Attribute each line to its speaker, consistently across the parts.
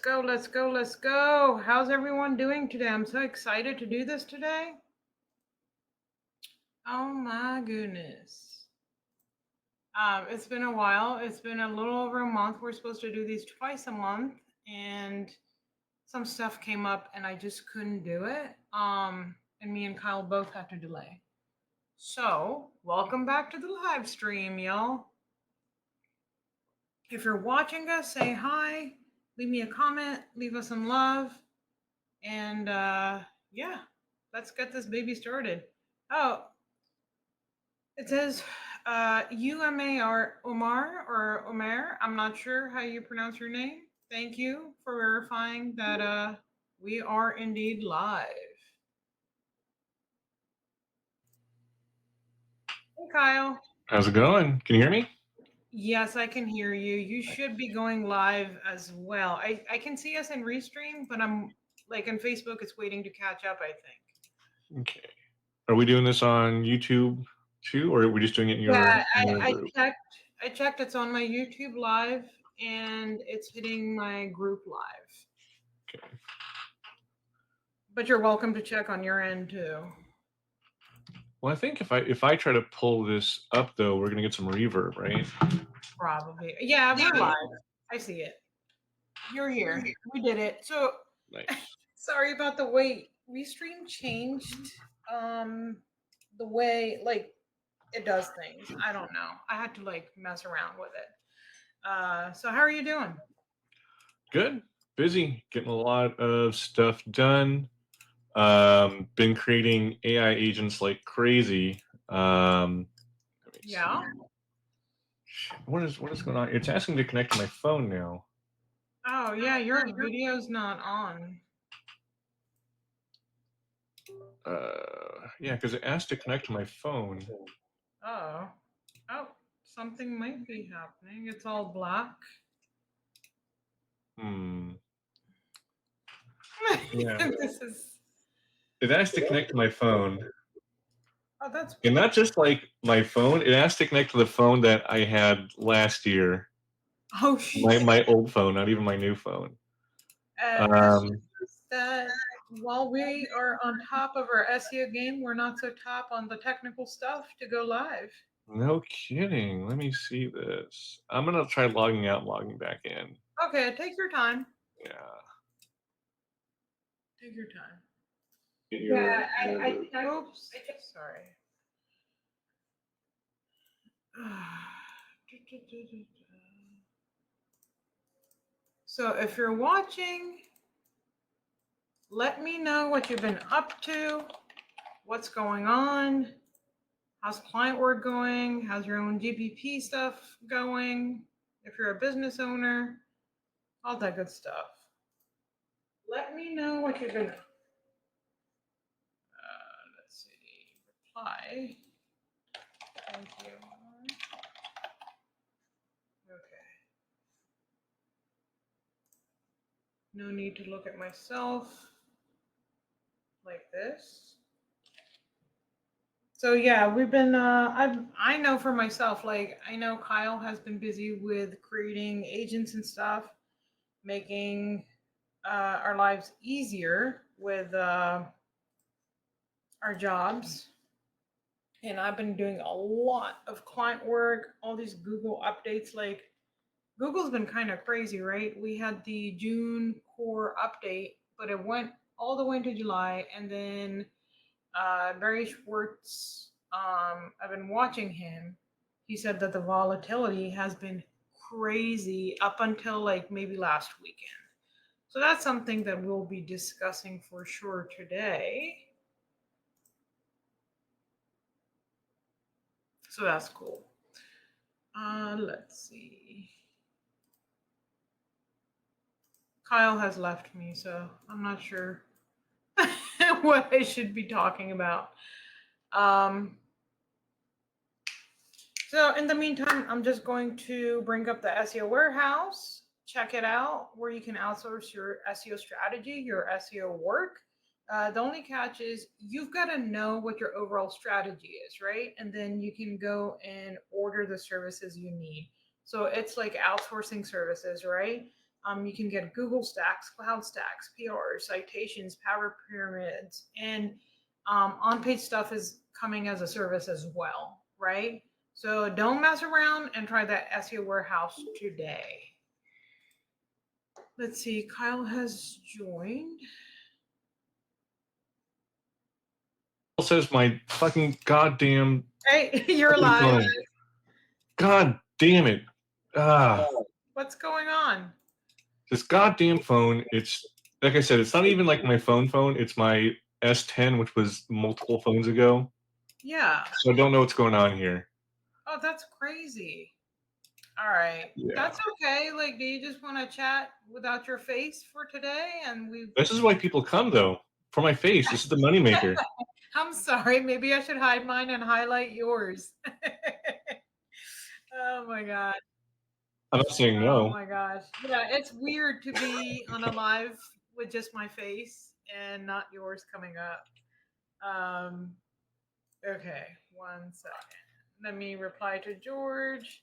Speaker 1: go. Let's go. Let's go. How's everyone doing today? I'm so excited to do this today. Oh my goodness. It's been a while. It's been a little over a month. We're supposed to do these twice a month, and some stuff came up, and I just couldn't do it. And me and Kyle both had to delay. So, welcome back to the live stream, y'all. If you're watching us, say hi, leave me a comment, leave us some love, and yeah, let's get this baby started. Oh, it says UMAR Omar or Omer. I'm not sure how you pronounce your name. Thank you for verifying that we are indeed live. Hey, Kyle.
Speaker 2: How's it going? Can you hear me?
Speaker 1: Yes, I can hear you. You should be going live as well. I can see us in Restream, but I'm like on Facebook, it's waiting to catch up, I think.
Speaker 2: Okay. Are we doing this on YouTube too, or are we just doing it in
Speaker 1: Yeah,
Speaker 2: your
Speaker 1: I
Speaker 2: group?
Speaker 1: checked. I checked. It's on my YouTube live, and it's hitting my group live.
Speaker 2: Okay.
Speaker 1: But you're welcome to check on your end too.
Speaker 2: Well, I think if I try to pull this up though, we're gonna get some reverb, right?
Speaker 1: Probably. Yeah, we're live. I see it. You're here. We did it. So
Speaker 2: Nice.
Speaker 1: sorry about the wait. Restream changed the way like it does things. I don't know. I had to like mess around with it. So how are you doing?
Speaker 2: Good. Busy. Getting a lot of stuff done. Been creating AI agents like crazy. Let me
Speaker 1: Yeah.
Speaker 2: see. What is going on? It's asking to connect to my phone now.
Speaker 1: Oh yeah, your video's not on.
Speaker 2: Yeah, because it asked to connect to my phone.
Speaker 1: Oh. Oh, something might be happening. It's all black.
Speaker 2: Hmm. Yeah.
Speaker 1: This is
Speaker 2: It asked to connect to my phone.
Speaker 1: Oh, that's
Speaker 2: And not just like my phone, it has to connect to the phone that I had last year.
Speaker 1: oh shit.
Speaker 2: My old phone, not even my new phone.
Speaker 1: It's
Speaker 2: Um,
Speaker 1: just that while we are on top of our SEO game, we're not so top on the technical stuff to go live.
Speaker 2: no kidding. Let me see this. I'm gonna try logging out and logging back in.
Speaker 1: Okay, take your time.
Speaker 2: Yeah.
Speaker 1: Take your time.
Speaker 2: Yeah,
Speaker 1: Oops. Sorry. So if you're watching, let me know what you've been up to, what's going on, how's client work going, how's your own GPP stuff going, if you're a business owner, all that good stuff. Let me know what you've been. Let's see. Reply. Thank you. Okay. No need to look at myself like this. So yeah, we've been. I know for myself. Like I know Kyle has been busy with creating agents and stuff, making our lives easier with our jobs. And I've been doing a lot of client work, all these Google updates. Like Google's been kind of crazy, right? We had the June core update, but it went all the way into July, and then Barry Schwartz. I've been watching him. He said that the volatility has been crazy up until like maybe last weekend. So that's something that we'll be discussing for sure today. So that's cool. Let's see. Kyle has left me, so I'm not sure what I should be talking about. So in the meantime, I'm just going to bring up the SEO warehouse, check it out, where you can outsource your SEO strategy, your SEO work. The only catch is you've got to know what your overall strategy is, right? And then you can go and order the services you need. So it's like outsourcing services, right? You can get Google Stacks, Cloud Stacks, PR, citations, Power Pyramids, and on-page stuff is coming as a service as well, right? So don't mess around and try that SEO warehouse today. Let's see, Kyle has joined.
Speaker 2: It says my fucking goddamn
Speaker 1: Hey, you're
Speaker 2: fucking
Speaker 1: live.
Speaker 2: phone. God damn it.
Speaker 1: What's going on?
Speaker 2: This goddamn phone, it's like I said, it's not even like my phone, it's my S10, which was multiple phones ago.
Speaker 1: Yeah.
Speaker 2: So I don't know what's going on here.
Speaker 1: Oh, that's crazy. All right.
Speaker 2: Yeah.
Speaker 1: That's okay. Like, do you just want to chat without your face for today? And we.
Speaker 2: This is why people come, though. For my face. This is the moneymaker.
Speaker 1: I'm sorry. Maybe I should hide mine and highlight yours. Oh my god.
Speaker 2: I'm not saying no.
Speaker 1: Oh my gosh. Yeah, it's weird to be on a live with just my face and not yours coming up. Okay, 1 second. Let me reply to George.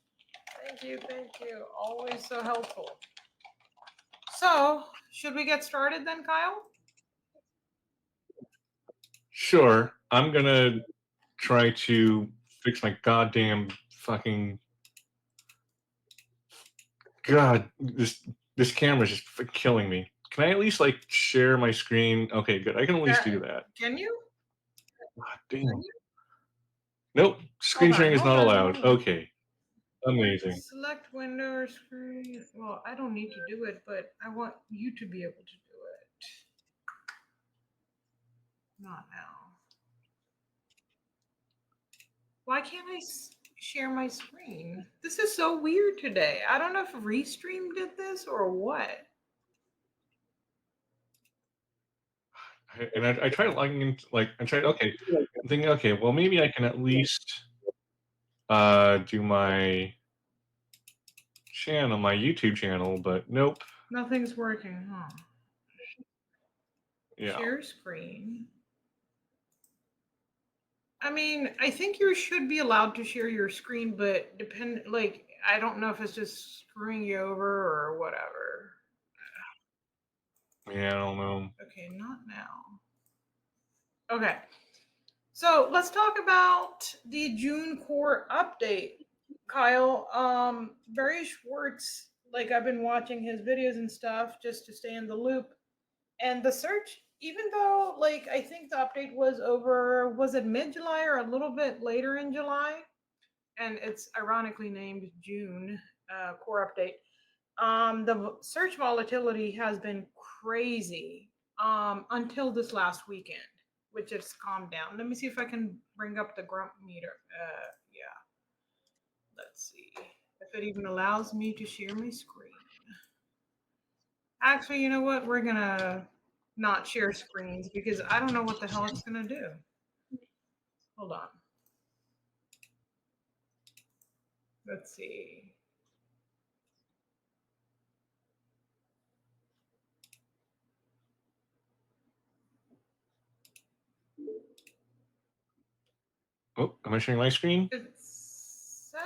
Speaker 1: Thank you, always so helpful. So should we get started then, Kyle?
Speaker 2: Sure. I'm gonna try to fix my goddamn fucking God, this camera's just killing me. Can I at least like share my screen? Okay, good. I can at least do that.
Speaker 1: Can you?
Speaker 2: God damn. Nope. Screen sharing is not allowed. Okay. Amazing.
Speaker 1: Select window or screen. Well, I don't need to do it, but I want you to be able to do it. Not now. Why can't I share my screen? This is so weird today. I don't know if Restream did this or what.
Speaker 2: And I tried logging in, like, I tried, okay. I'm thinking, okay, well, maybe I can at least do my channel, my YouTube channel, but nope.
Speaker 1: Nothing's working, huh?
Speaker 2: Yeah.
Speaker 1: Share screen. I mean, I think you should be allowed to share your screen, but I don't know if it's just screwing you over or whatever.
Speaker 2: Yeah, I don't know.
Speaker 1: Okay, not now. Okay. So let's talk about the June core update. Kyle, Barry Schwartz, like I've been watching his videos and stuff just to stay in the loop. And the search, even though like I think the update was over, was it mid-July or a little bit later in July? And it's ironically named June core update. The search volatility has been crazy until this last weekend, which has calmed down. Let me see if I can bring up the grump meter. Yeah. Let's see if it even allows me to share my screen. Actually, you know what? We're gonna not share screens because I don't know what the hell it's gonna do. Hold on. Let's see.
Speaker 2: Oh, am I sharing my screen?
Speaker 1: It says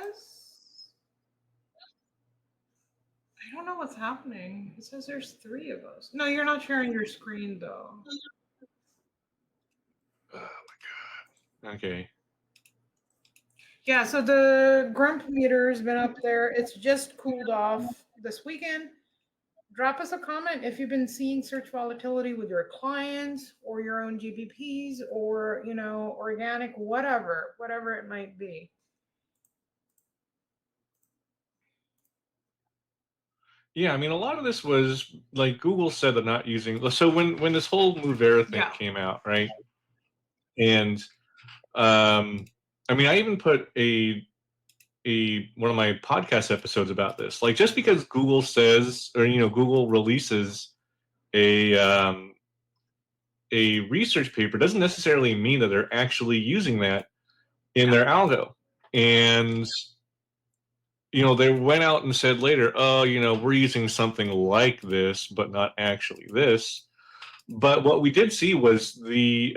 Speaker 1: I don't know what's happening. It says there's 3 of us. No, you're not sharing your screen though.
Speaker 2: Oh my god. Okay.
Speaker 1: Yeah, so the grump meter has been up there. It's just cooled off this weekend. Drop us a comment if you've been seeing search volatility with your clients or your own GPPs or, organic, whatever it might be.
Speaker 2: Yeah, I mean, a lot of this was like Google said they're not using. So when this whole Movera thing came out, right? And I mean, I even put one of my podcast episodes about this. Like, just because Google says, or Google releases a research paper doesn't necessarily mean that they're actually using that in their algo. And they went out and said later, oh, we're using something like this, but not actually this. But what we did see was the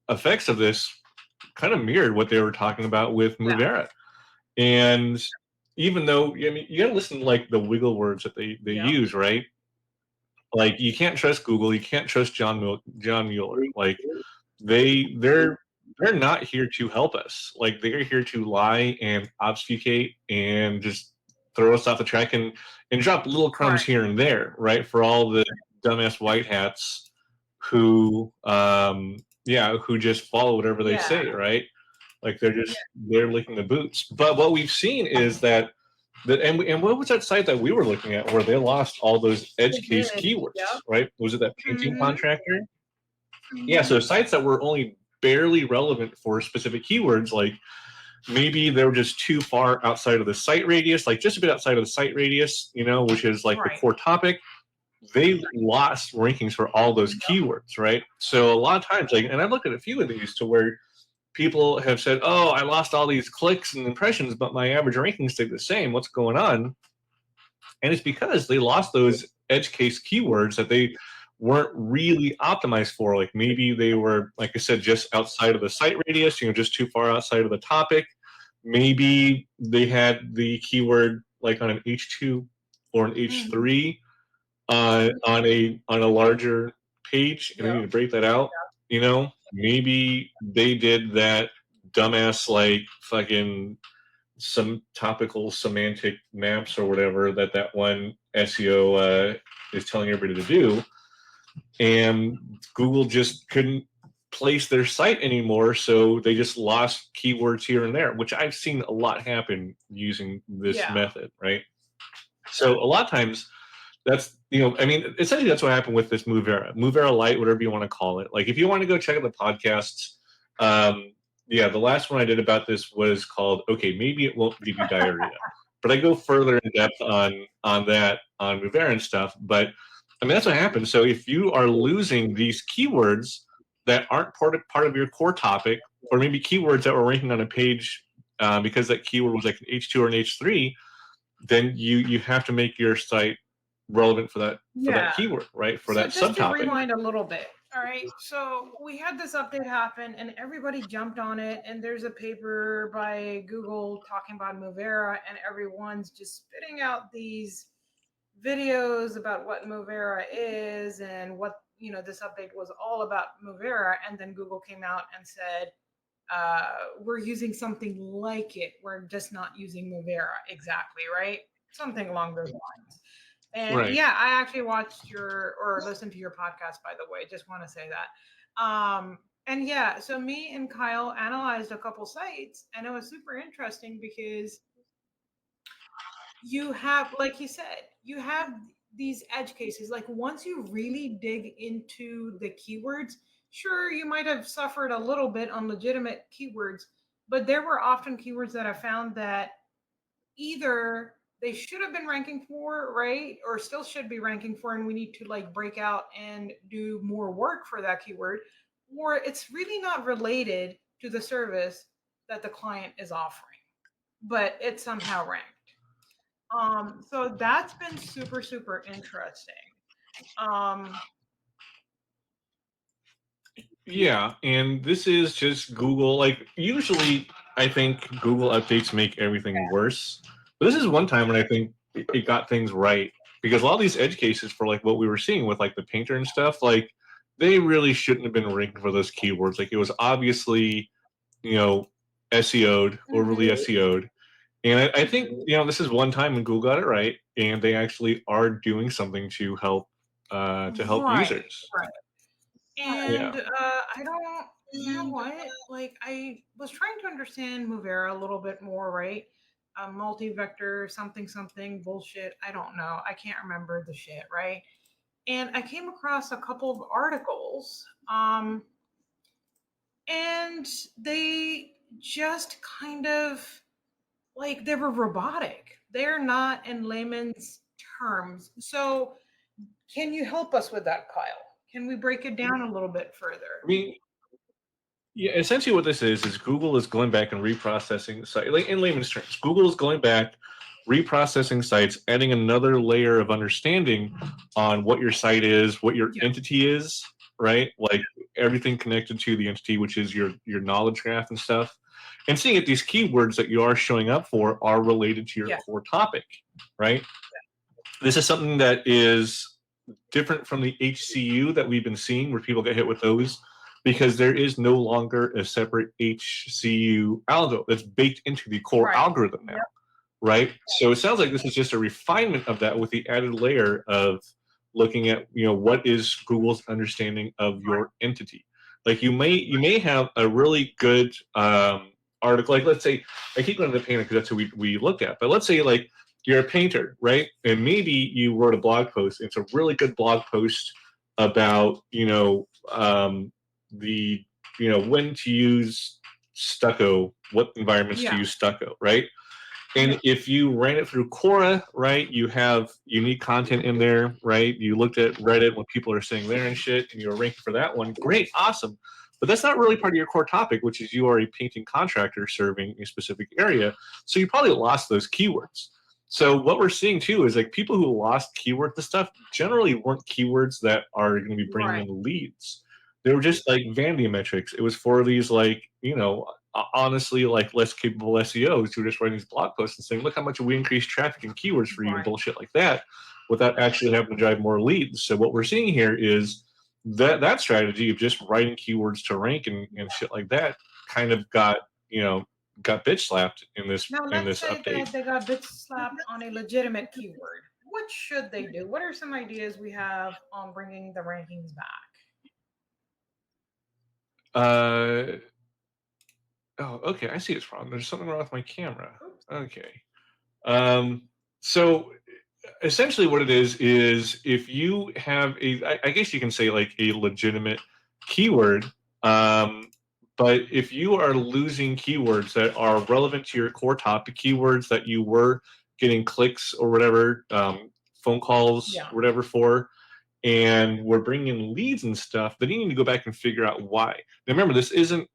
Speaker 2: effects of this kind of mirrored what they were talking about with Movera. And even though, I mean, you gotta listen to like the wiggle words that they
Speaker 1: Yeah.
Speaker 2: use, right? Like you can't trust Google, you can't trust John Mueller. Like they're not here to help us. Like they're here to lie and obfuscate and just throw us off the track and drop little crumbs
Speaker 1: Right.
Speaker 2: here and there, right? For all the dumbass white hats who who just follow whatever they
Speaker 1: Yeah.
Speaker 2: say, right? Like they're licking the boots. But what we've seen is that and what was that site that we were looking at where they lost all those edge case keywords,
Speaker 1: Yep.
Speaker 2: right? Was it that painting
Speaker 1: Mhm.
Speaker 2: contractor? Yeah, so sites that were only barely relevant for specific keywords, like maybe they were just too far outside of the site radius, like just a bit outside of the site radius, which is like the
Speaker 1: Right.
Speaker 2: core topic. They lost rankings for all those keywords, right? So a lot of times, like, and I've looked at a few of these to where people have said, "Oh, I lost all these clicks and impressions, but my average rankings stayed the same. What's going on?" And it's because they lost those edge case keywords that they weren't really optimized for. Like maybe they were, like I said, just outside of the site radius, just too far outside of the topic. Maybe they had the keyword like on an H2 or an H3 on a larger page, and they need to break that out. Maybe they did that dumbass like fucking some topical semantic maps or whatever that one SEO is telling everybody to do, and Google just couldn't place their site anymore, so they just lost keywords here and there, which I've seen a lot happen using this method, right? So a lot of times that's I mean, essentially that's what happened with this Movera Lite, whatever you want to call it. Like if you want to go check out the podcasts, the last one I did about this was called "Okay, Maybe It Won't Give You Diarrhea," but I go further in depth on that on Movera and stuff. But I mean that's what happens. So if you are losing these keywords that aren't part of your core topic, or maybe keywords that were ranking on a page because that keyword was like an H2 or an H3, then you have to make your site relevant for that keyword, right? For that
Speaker 1: just
Speaker 2: subtopic.
Speaker 1: to rewind a little bit. All right. So we had this update happen and everybody jumped on it. And there's a paper by Google talking about Movera, and everyone's just spitting out these videos about what Movera is and what this update was all about Movera. And then Google came out and said, we're using something like it. We're just not using Movera exactly, right? Something along those lines. And
Speaker 2: Right.
Speaker 1: yeah, I actually watched or listened to your podcast, by the way. Just want to say that. And yeah, so me and Kyle analyzed a couple sites, and it was super interesting because you have, like you said, you have these edge cases. Like once you really dig into the keywords, sure, you might have suffered a little bit on legitimate keywords, but there were often keywords that I found that either they should have been ranking for, right? Or still should be ranking for, and we need to like break out and do more work for that keyword, or it's really not related to the service that the client is offering, but it's somehow ranked. So that's been super, super interesting.
Speaker 2: Yeah, and this is just Google. Like usually, I think Google updates make everything worse. But this is one time when I think it got things right, because a lot of these edge cases for like what we were seeing with like the painter and stuff, like they really shouldn't have been ranking for those keywords. Like it was obviously, SEO'd, overly SEO'd. And I think this is one time when Google got it right, and they actually are doing something to help users.
Speaker 1: Right. And I don't, you know what? Like I was trying to understand Movera a little bit more, right? Multi-vector something something bullshit. I don't know. I can't remember the shit, right? And I came across a couple of articles, and they just kind of like they were robotic. They're not in layman's terms. So, can you help us with that, Kyle? Can we break it down a little bit further?
Speaker 2: I mean, yeah, essentially what this is Google is going back and reprocessing the site. Like in layman's terms, Google is going back, reprocessing sites, adding another layer of understanding on what your site is, what your entity is, right? Like everything connected to the entity, which is your knowledge graph and stuff. and seeing if these keywords that you are showing up for are related to your
Speaker 1: Yeah.
Speaker 2: core topic, right? This is something that is different from the HCU that we've been seeing where people get hit with those, because there is no longer a separate HCU algo that's baked into the core
Speaker 1: Right.
Speaker 2: algorithm now, right? So it sounds like this is just a refinement of that with the added layer of looking at, what is Google's understanding of your entity. Like you may have a really good article. Like let's say, I keep going to the painter because that's who we look at. But let's say like you're a painter, right? And maybe you wrote a blog post. It's a really good blog post about the when to use stucco, what environments to
Speaker 1: Yeah.
Speaker 2: use stucco, right? And if you ran it through Quora, right, you have unique content in there, right? You looked at Reddit, what people are saying there and shit, and you were ranking for that one. Great, awesome. But that's not really part of your core topic, which is you are a painting contractor serving a specific area. So you probably lost those keywords. So what we're seeing too is like people who lost keywords to stuff generally weren't keywords that are going to be bringing
Speaker 1: Right.
Speaker 2: in leads. They were just like vanity metrics. It was for these like, honestly like less capable SEOs who are just writing these blog posts and saying, look how much we increased traffic and keywords for you and bullshit like that, without actually having to drive more leads. So what we're seeing here is that strategy of just writing keywords to rank and shit like that kind of got bitch slapped in this
Speaker 1: Now let's say
Speaker 2: update.
Speaker 1: that they got bitch slapped on a legitimate keyword. What should they do? What are some ideas we have on bringing the rankings back?
Speaker 2: Oh, okay, I see it's wrong. There's something wrong with my camera.
Speaker 1: Oops.
Speaker 2: Okay. So essentially what it is if you have I guess you can say like a legitimate keyword, but if you are losing keywords that are relevant to your core topic, keywords that you were getting clicks or whatever, phone calls, whatever for, and we're bringing in leads and stuff, then you need to go back and figure out why. Now remember, this isn't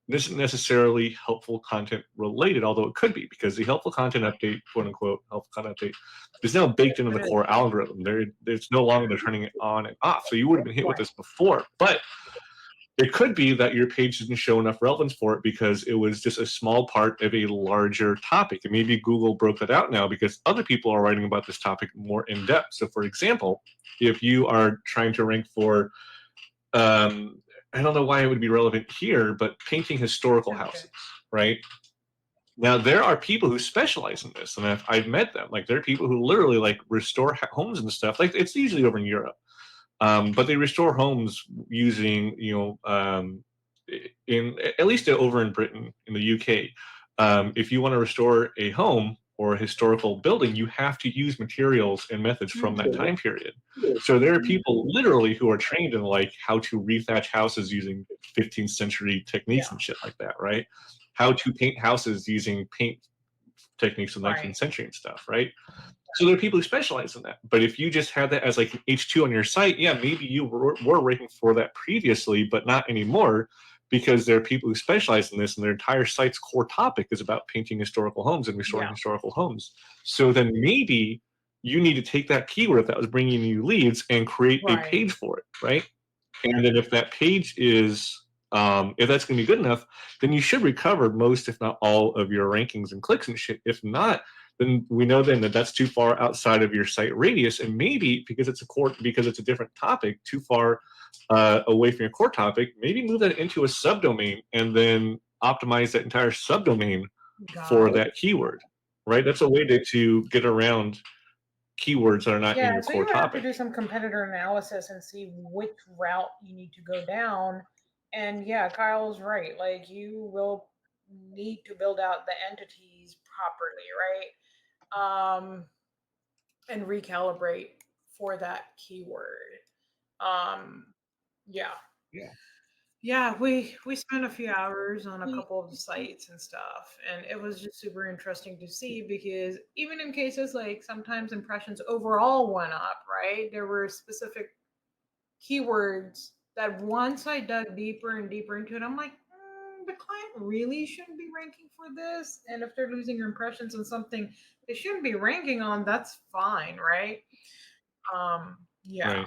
Speaker 2: necessarily helpful content related, although it could be, because the helpful content update, quote unquote, helpful content update, is now baked into the core algorithm. There's no longer they're turning it on and off. So you would have been hit with this before, but it could be that your page didn't show enough relevance for it because it was just a small part of a larger topic. And maybe Google broke that out now because other people are writing about this topic more in depth. So for example, if you are trying to rank for, I don't know why it would be relevant here, but painting historical houses, right? Now there are people who specialize in this, and I've met them. Like there are people who literally like restore homes and stuff. Like it's usually over in Europe, but they restore homes using in at least over in Britain, in the UK. If you want to restore a home or a historical building, you have to use materials and methods from that time period. So there are people literally who are trained in like how to rethatch houses using 15th century techniques and shit like that, right? How to paint houses using paint techniques from the 19th century and stuff, right? So there are people who specialize in that. But if you just had that as like an H2 on your site, yeah, maybe you were ranking for that previously, but not anymore, because there are people who specialize in this and their entire site's core topic is about painting historical homes and restoring historical homes. So then maybe you need to take that keyword that was bringing you leads and create a page for it, right? And then if that page is, if that's going to be good enough, then you should recover most, if not all, of your rankings and clicks and shit. If not, then we know then that that's too far outside of your site radius, and maybe because it's a different topic, too far away from your core topic. Maybe move that into a subdomain and then optimize that entire subdomain for that keyword, right? That's a way to get around keywords that are not in your
Speaker 1: so
Speaker 2: core
Speaker 1: you would have to
Speaker 2: topic.
Speaker 1: do some competitor analysis and see which route you need to go down. And yeah, Kyle's right. Like you will need to build out the entities properly, right? And recalibrate for that keyword. Yeah. Yeah, we spent a few hours on a couple of the sites and stuff, and it was just super interesting to see because even in cases like sometimes impressions overall went up, right? There were specific keywords that once I dug deeper and deeper into it, I'm like, the client really shouldn't be ranking for this. And if they're losing impressions on something they shouldn't be ranking on, that's fine, right? Yeah.
Speaker 2: Right.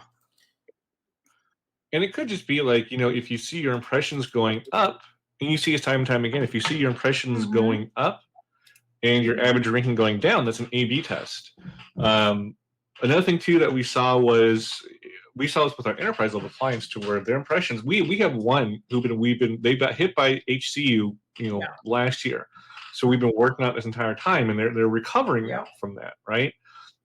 Speaker 2: And it could just be like, if you see your impressions going up, and you see it time and time again. If you see your impressions
Speaker 1: Mhm.
Speaker 2: going up and your average ranking going down, that's an A/B test. Another thing too that we saw this with our enterprise level clients, to where their impressions, we have one they got hit by HCU,
Speaker 1: Yeah.
Speaker 2: last year. So we've been working on it this entire time, and they're recovering
Speaker 1: Yep.
Speaker 2: now from that, right?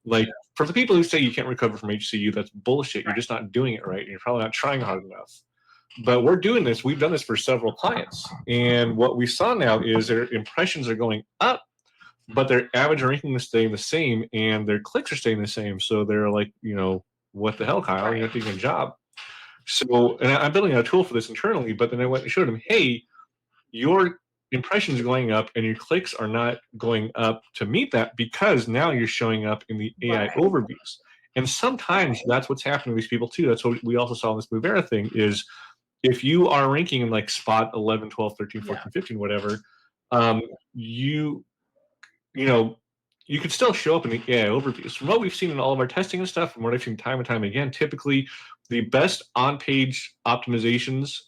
Speaker 2: Like, for the people who say you can't recover from HCU, that's bullshit. You're
Speaker 1: Right.
Speaker 2: just not doing it right, and you're probably not trying hard enough. But we're doing this. We've done this for several clients, and what we saw now is their impressions are going up, but their average ranking is staying the same, and their clicks are staying the same. So they're like, what the hell, Kyle? You're not doing your job. So, and I'm building a tool for this internally, but then I went and showed them, hey, your impressions are going up and your clicks are not going up to meet that, because now you're showing up in the AI overviews. And sometimes that's what's happening to these people too. That's what we also saw in this Movera thing, is if you are ranking in like spot 11, 12, 13, 14, 15, whatever, you could still show up in the AI overviews. From what we've seen in all of our testing and stuff, from what I've seen time and time again, typically the best on-page optimizations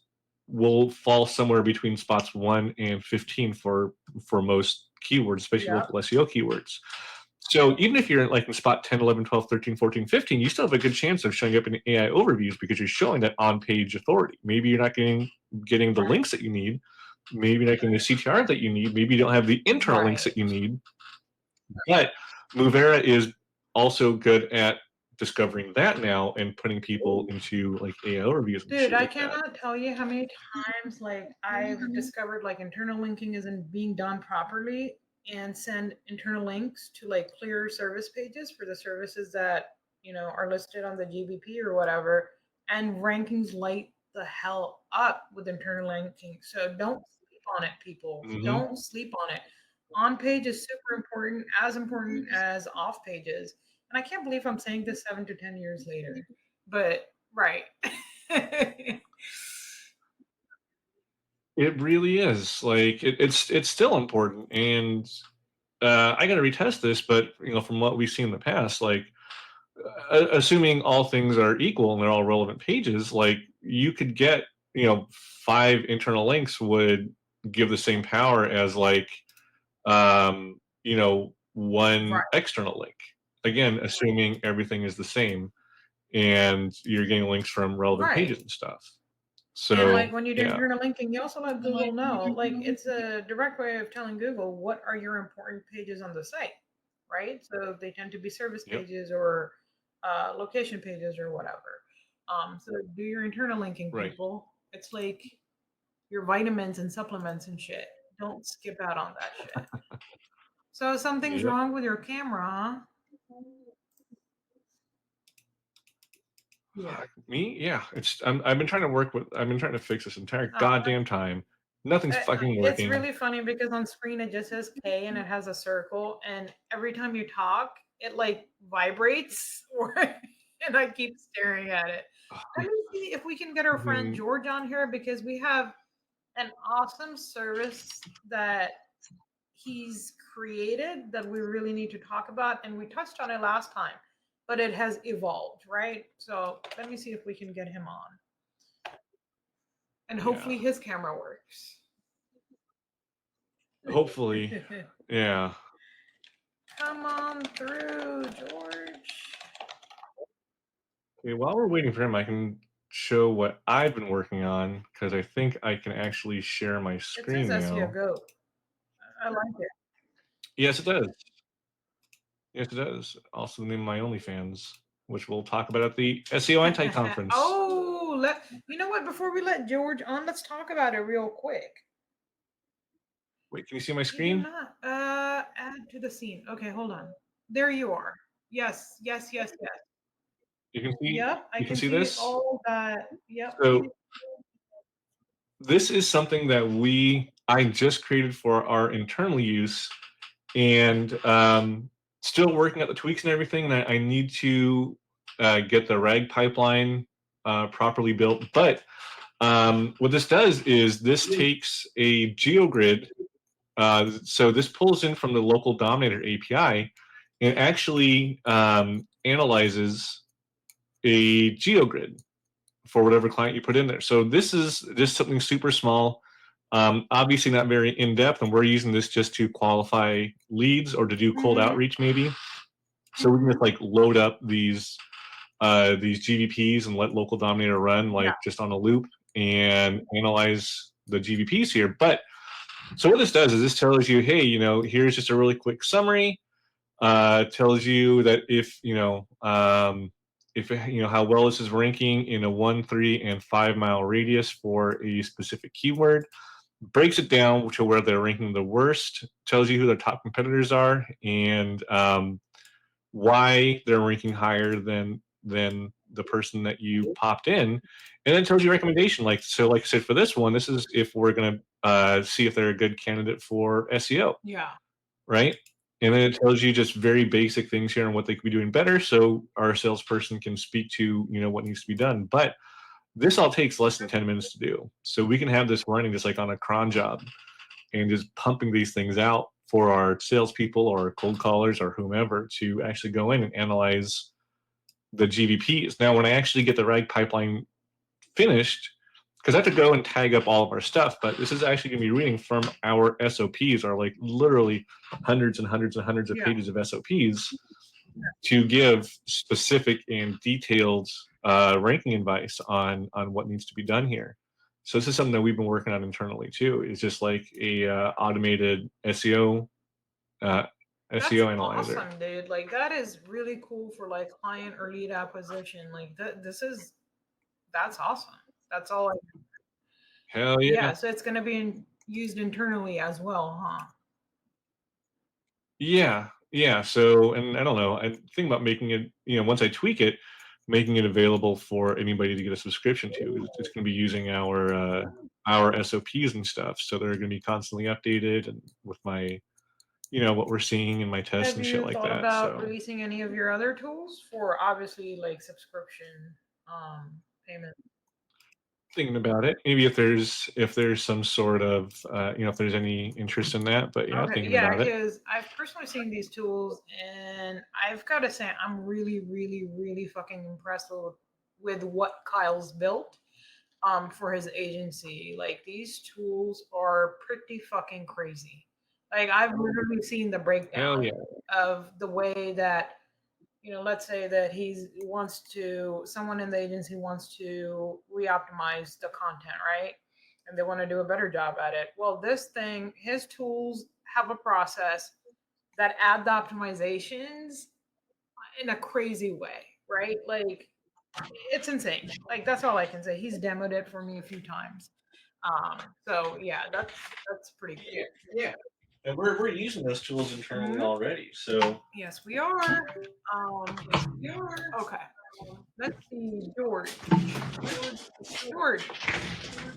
Speaker 2: will fall somewhere between spots 1 and 15 for most keywords, especially local SEO keywords. So even if you're like in spot 10, 11, 12, 13, 14, 15, you still have a good chance of showing up in AI overviews, because you're showing that on-page authority. Maybe you're not getting the links that you need. Maybe you're not getting the CTR that you need. Maybe you don't have the internal links that you need. But Movera is also good at discovering that now and putting people into like AI overviews and shit
Speaker 1: Dude, I
Speaker 2: like that.
Speaker 1: cannot tell you how many times like I've discovered like internal linking isn't being done properly, and send internal links to like clear service pages for the services that are listed on the GBP or whatever, and rankings light the hell up with internal linking. So don't sleep on it, people. Don't sleep on it. On page is super important, as important as off pages. And I can't believe I'm saying this 7 to 10 years later. But right.
Speaker 2: It really is. Like it's still important, and I got to retest this. But from what we've seen in the past, like assuming all things are equal and they're all relevant pages, like you could get 5 internal links would give the same power as like one external link. Again, assuming everything is the same and you're getting links from relevant pages and stuff. So,
Speaker 1: and like when you do
Speaker 2: yeah.
Speaker 1: internal linking, you also let Google know. Like it's a direct way of telling Google what are your important pages on the site, right? So they tend to be service pages or location pages or whatever. So do your internal linking, people. It's like your vitamins and supplements and shit. Don't skip out on that shit. So something's wrong with your camera, huh?
Speaker 2: Yeah. Me? Yeah. I've been trying to fix this entire goddamn time. Nothing's fucking working.
Speaker 1: It's really funny because on screen it just says K and it has a circle, and every time you talk, it like vibrates, and I keep staring at it. Let me see if we can get our friend George on here, because we have an awesome service that he's created that we really need to talk about, and we touched on it last time, but it has evolved, right? So let me see if we can get him on, and hopefully his camera works.
Speaker 2: Hopefully. Yeah.
Speaker 1: Come on through, George.
Speaker 2: Okay, while we're waiting for him, I can show what I've been working on, because I think I can actually share my screen
Speaker 1: It says
Speaker 2: now.
Speaker 1: SEO Go. I like it.
Speaker 2: Yes, it does. Yes, it does. Also the name of my OnlyFans, which we'll talk about at the SEO Anti-Conference.
Speaker 1: Oh, you know what? Before we let George on, let's talk about it real quick.
Speaker 2: Wait, can you see my screen?
Speaker 1: Add to the scene. Okay, hold on. There you are. Yes. You can see.
Speaker 2: Yep, I can see this.
Speaker 1: All that. Yep.
Speaker 2: So this is something that I just created for our internal use, and still working at the tweaks and everything. And I need to get the RAG pipeline properly built. But what this does is this takes a GeoGrid. So this pulls in from the local dominator API and actually analyzes a GeoGrid for whatever client you put in there. So this is just something super small. Obviously not very in depth, and we're using this just to qualify leads or to do cold outreach maybe. So we can just like load up these GVPs and let local dominator run like just on a loop and analyze the GVPs here. But so what this does is this tells you, hey, you know, here's just a really quick summary. Tells you that if you know how well this is ranking in a 1, 3, and 5 mile radius for a specific keyword. Breaks it down to where they're ranking the worst. Tells you who their top competitors are and why they're ranking higher than the person that you popped in, and then tells you recommendation. Like so, like I said, for this one, this is if we're gonna see if they're a good candidate for SEO.
Speaker 1: Yeah.
Speaker 2: Right. And then it tells you just very basic things here and what they could be doing better, so our salesperson can speak to what needs to be done. But this all takes less than 10 minutes to do, so we can have this running just like on a cron job and just pumping these things out for our salespeople or cold callers or whomever to actually go in and analyze the GVPs. Now, when I actually get the rag pipeline finished, because I have to go and tag up all of our stuff, but this is actually going to be reading from our SOPs, are like literally hundreds and hundreds and hundreds of pages of SOPs to give specific and detailed ranking advice on what needs to be done here. So this is something that we've been working on internally too. It's just like a automated SEO SEO analyzer.
Speaker 1: Awesome, dude. Like that is really cool for like client or lead acquisition. Like that's awesome. That's all.
Speaker 2: Hell yeah.
Speaker 1: Yeah. So it's going to be used internally as well, huh?
Speaker 2: Yeah. Yeah. So, and I don't know, I think about making it, once I tweak it, making it available for anybody to get a subscription to. It's going to be using our SOPs and stuff. So they're going to be constantly updated and with my, what we're seeing in my tests and shit like that.
Speaker 1: Have you thought about releasing any of your other tools for obviously like subscription payment?
Speaker 2: Thinking about it, maybe if there's some sort of if there's any interest in that, but yeah, thinking about it.
Speaker 1: Because I've personally seen these tools and I've got to say I'm really really really fucking impressed with what Kyle's built for his agency. Like these tools are pretty fucking crazy. Like I've literally seen the breakdown of the way that let's say that someone in the agency wants to reoptimize the content, right? And they want to do a better job at it. Well, his tools have a process that add the optimizations in a crazy way, right? Like it's insane. Like that's all I can say. He's demoed it for me a few times. So yeah, that's pretty cool.
Speaker 2: Yeah. And we're using those tools internally already. So
Speaker 1: yes, we are. Okay. Let's see, George. George,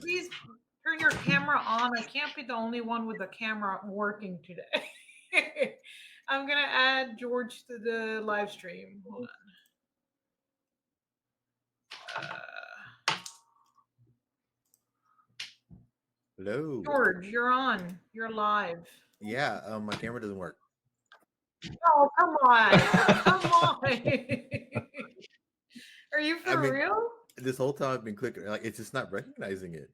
Speaker 1: please turn your camera on. I can't be the only one with the camera working today. I'm gonna add George to the live stream. Hold on.
Speaker 3: Hello.
Speaker 1: George, you're on. You're live.
Speaker 3: Yeah, my camera doesn't work.
Speaker 1: Oh, come on. Come on. Are you for real?
Speaker 3: This whole time I've been clicking, like it's just not recognizing it.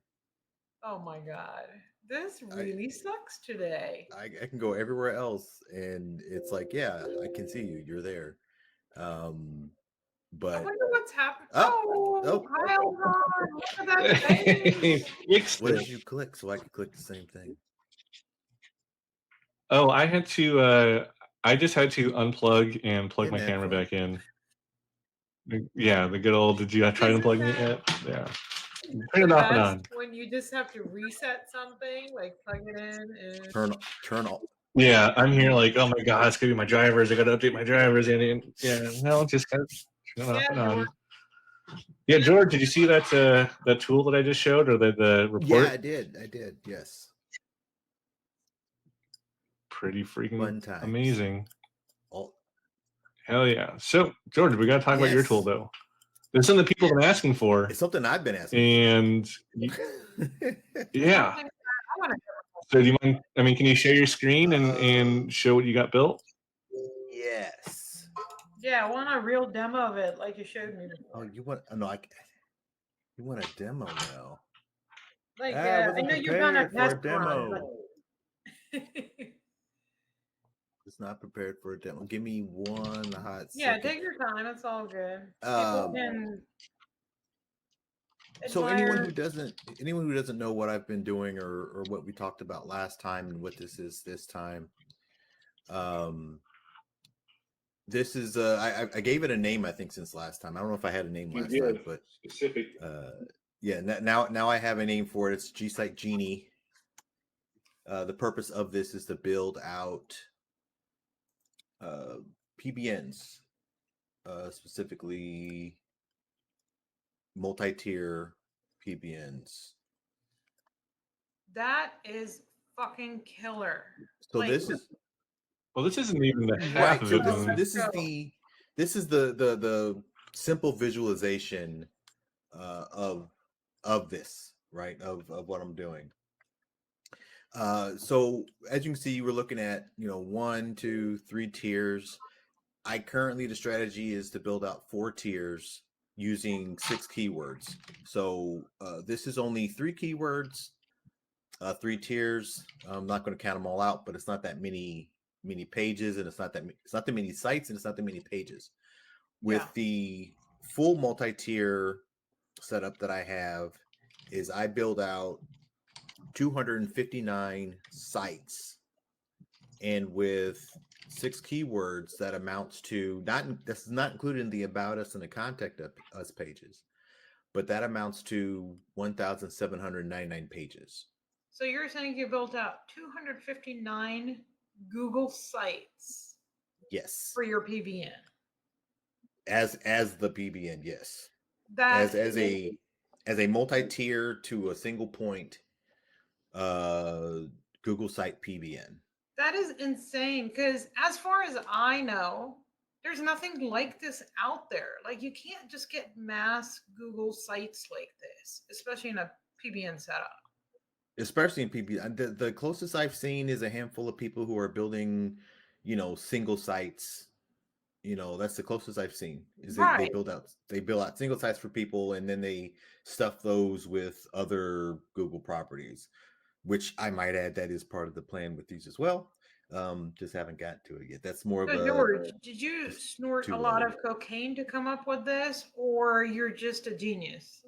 Speaker 1: Oh my god. This really sucks today.
Speaker 3: I can go everywhere else and it's like, yeah, I can see you. You're there. But
Speaker 1: I wonder what's happening.
Speaker 3: Oh,
Speaker 1: Kyle's on. Look at that face.
Speaker 3: What did you click so I could click the same thing?
Speaker 2: Oh, I had to I just had to unplug and plug my camera back in. Yeah, the good old, did you try unplugging it yet? Yeah. Turn it off and on.
Speaker 1: When you just have to reset something, like plug it in and
Speaker 3: turn off.
Speaker 2: Yeah, I'm here like, oh my god, it's gonna be my drivers. I gotta update my drivers, and yeah, no, just kind of turn it off and on. Yeah, George, did you see that that tool that I just showed, or the report?
Speaker 3: Yeah, I did. Yes.
Speaker 2: Pretty freaking amazing. Hell yeah! So, George, we gotta talk about your tool though. There's something people have been asking for.
Speaker 3: It's something I've been asking.
Speaker 2: And yeah. So do you mind? I mean, can you share your screen and show what you got built?
Speaker 3: Yes.
Speaker 1: Yeah, I want a real demo of it, like you showed me before.
Speaker 3: Oh, you want? No, you want a demo now?
Speaker 1: Like,
Speaker 3: I
Speaker 1: I
Speaker 3: wasn't
Speaker 1: know you've done a
Speaker 3: prepared for
Speaker 1: test
Speaker 3: a
Speaker 1: run,
Speaker 3: demo.
Speaker 1: but
Speaker 3: Was not prepared for a demo. Give me one hot
Speaker 1: yeah,
Speaker 3: second.
Speaker 1: take your time. It's all good. People can
Speaker 3: So
Speaker 1: admire.
Speaker 3: anyone who doesn't know what I've been doing or what we talked about last time and what this is this time, this is I gave it a name I think since last time. I don't know if I had a name last time, but
Speaker 2: specific.
Speaker 3: yeah, now I have a name for it. It's G-Site Genie. The purpose of this is to build out PBNs, specifically multi-tier PBNs.
Speaker 1: That is fucking killer.
Speaker 3: So
Speaker 1: Like,
Speaker 3: this is
Speaker 2: Well, this isn't even the half
Speaker 3: right.
Speaker 2: of
Speaker 3: So
Speaker 2: it.
Speaker 1: go,
Speaker 2: When
Speaker 3: this is
Speaker 1: go.
Speaker 3: the simple visualization of this, right, of what I'm doing. So as you can see, we're looking at 1, 2, 3 tiers. The strategy is to build out 4 tiers using 6 keywords. So this is only 3 keywords, 3 tiers. I'm not going to count them all out, but it's not that many pages, and it's not that many sites, and it's not that many pages. With
Speaker 1: Yeah.
Speaker 3: the full multi-tier setup that I have, is I build out 259 sites, and with 6 keywords, that amounts to this is not included in the about us and the contact us pages, but that amounts to 1,799 pages.
Speaker 1: So you're saying you built out 259 Google sites
Speaker 3: Yes,
Speaker 1: for your PBN?
Speaker 3: as the PBN, yes,
Speaker 1: That
Speaker 3: as a multi-tier to a single point Google site PBN.
Speaker 1: that is insane. Because as far as I know, there's nothing like this out there. Like, you can't just get mass Google sites like this, especially in a PBN setup.
Speaker 3: Especially in PBN, the closest I've seen is a handful of people who are building, single sites. That's the closest I've seen. Is they
Speaker 1: Right.
Speaker 3: build out single sites for people, and then they stuff those with other Google properties, which I might add that is part of the plan with these as well. Just haven't got to it yet. That's more of
Speaker 1: So,
Speaker 3: a
Speaker 1: George, did you snort a
Speaker 3: too
Speaker 1: lot
Speaker 3: early.
Speaker 1: of cocaine to come up with this, or you're just a genius?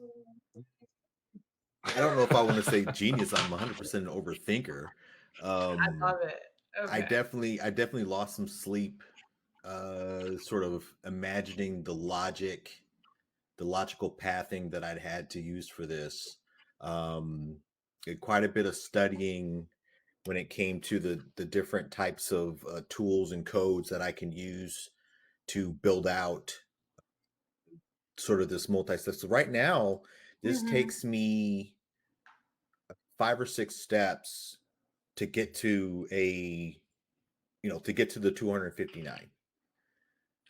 Speaker 3: I don't know if I want to say genius. I'm 100% an overthinker.
Speaker 1: I love it.
Speaker 3: I
Speaker 1: Okay.
Speaker 3: definitely lost some sleep, sort of imagining the logical pathing that I'd had to use for this. Did quite a bit of studying when it came to the different types of tools and codes that I can use to build out sort of this multi-step. So right now, this
Speaker 1: Mm-hmm.
Speaker 3: takes me 5 or 6 steps to get to the 259.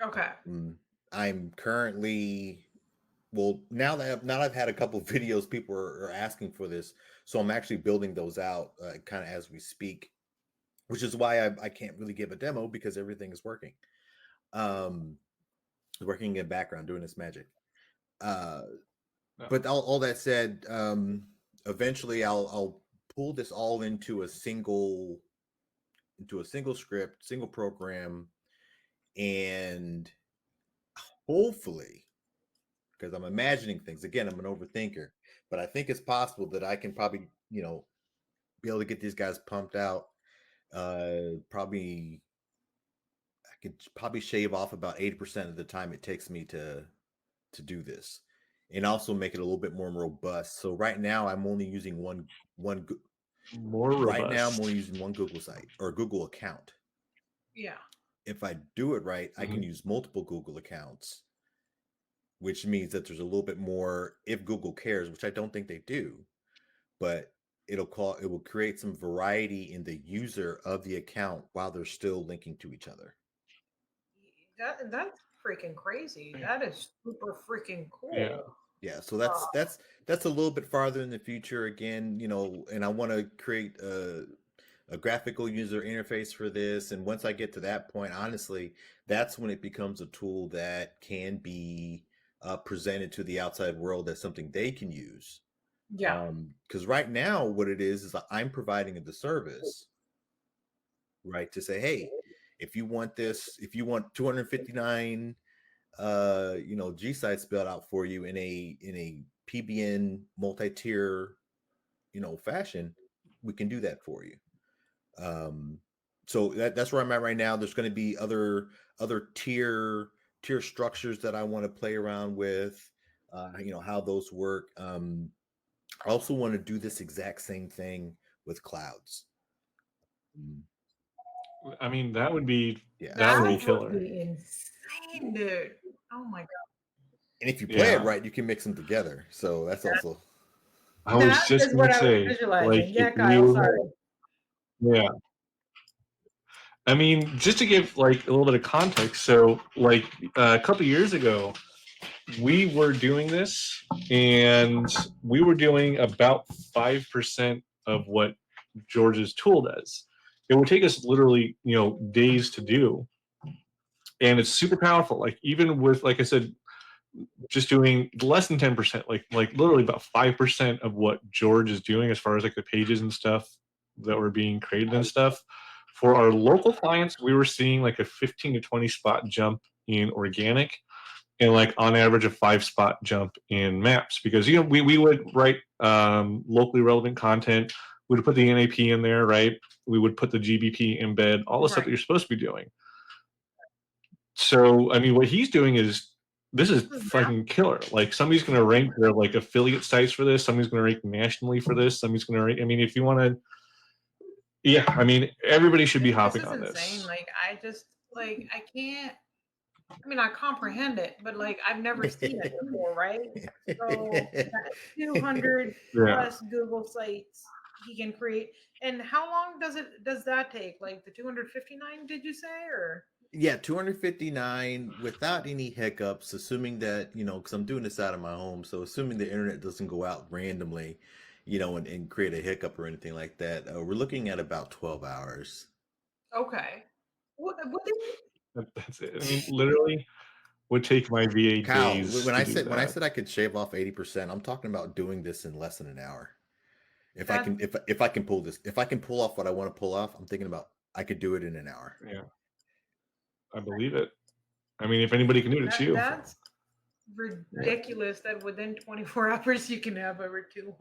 Speaker 1: Okay.
Speaker 3: I'm currently now that I've had a couple of videos, people are asking for this, so I'm actually building those out kind of as we speak, which is why I can't really give a demo because everything is working. Working in background doing this magic. But all that said, eventually I'll pull this all into a single script, single program, and hopefully, because I'm imagining things again, I'm an overthinker, but I think it's possible that I can probably be able to get these guys pumped out. Probably I could probably shave off about 80% of the time it takes me to do this, and also make it a little bit more robust. So right now I'm only using one
Speaker 2: more robust.
Speaker 3: right now I'm only using one Google site or Google account.
Speaker 1: Yeah.
Speaker 3: If I do it right, I can use multiple Google accounts, which means that there's a little bit more if Google cares, which I don't think they do, but it will create some variety in the user of the account while they're still linking to each other.
Speaker 1: That's freaking crazy. That is super freaking cool.
Speaker 2: Yeah.
Speaker 3: Yeah, so that's a little bit farther in the future again, and I want to create a graphical user interface for this. And once I get to that point, honestly, that's when it becomes a tool that can be presented to the outside world as something they can use
Speaker 1: Yeah.
Speaker 3: Because right now, what it is I'm providing the service, right? To say, hey, if you want this, if you want 259 G sites spelled out for you in a PBN multi-tier, fashion, we can do that for you. So that's where I'm at right now. There's going to be other tier structures that I want to play around with, how those work. I also want to do this exact same thing with clouds.
Speaker 2: I mean, that would be
Speaker 3: Yeah.
Speaker 1: That would
Speaker 2: killer.
Speaker 1: be insane, dude. Oh my god.
Speaker 3: And if you play it
Speaker 2: Yeah.
Speaker 3: right, you can mix them together. So that's also.
Speaker 2: I was
Speaker 1: That
Speaker 2: just
Speaker 1: is what
Speaker 2: gonna
Speaker 1: I was
Speaker 2: say, like,
Speaker 1: visualizing.
Speaker 2: if
Speaker 1: Yeah, Kyle,
Speaker 2: you,
Speaker 1: sorry.
Speaker 2: yeah. I mean, just to give like a little bit of context, so like a couple years ago, we were doing this, and we were doing about 5% of what George's tool does. It would take us literally, days to do, and it's super powerful. Like even with, like I said, just doing less than 10%, like literally about 5% of what George is doing as far as like the pages and stuff that were being created and stuff. For our local clients, we were seeing like a 15 to 20 spot jump in organic, and like on average a 5 spot jump in maps, because we would write locally relevant content. We would put the NAP in there, right? We would put the GBP embed, all the stuff that
Speaker 1: Right.
Speaker 2: you're supposed to be doing. So I mean, what he's doing is, this is fucking killer. Like somebody's going to rank their like affiliate sites for this. Somebody's going to rank nationally for this. Somebody's going to rank. I mean, if you want to, yeah. I mean, everybody should be
Speaker 1: This
Speaker 2: hopping
Speaker 1: is
Speaker 2: on
Speaker 1: insane.
Speaker 2: this.
Speaker 1: Like I just I can't. I mean, I comprehend it, but like I've never seen it before, right? So that 200
Speaker 2: Yeah.
Speaker 1: plus Google sites he can create. And how long does that take? Like the 259, did you say, or?
Speaker 3: Yeah, 259 without any hiccups, assuming that, because I'm doing this out of my home, so assuming the internet doesn't go out randomly, and create a hiccup or anything like that, we're looking at about 12 hours.
Speaker 1: Okay. What
Speaker 2: That's it. I mean, literally would take my VA
Speaker 3: Kyle,
Speaker 2: days
Speaker 3: when
Speaker 2: to
Speaker 3: I
Speaker 2: do
Speaker 3: said when I
Speaker 2: that.
Speaker 3: said I could shave off 80%, I'm talking about doing this in less than an hour. If I
Speaker 1: that
Speaker 3: can if I can pull this, if I can pull off what I want to pull off, I'm thinking about I could do it in an hour.
Speaker 2: Yeah, I believe it. I mean, if anybody can do it, it's you.
Speaker 1: that's ridiculous that within 24 hours you can have over 200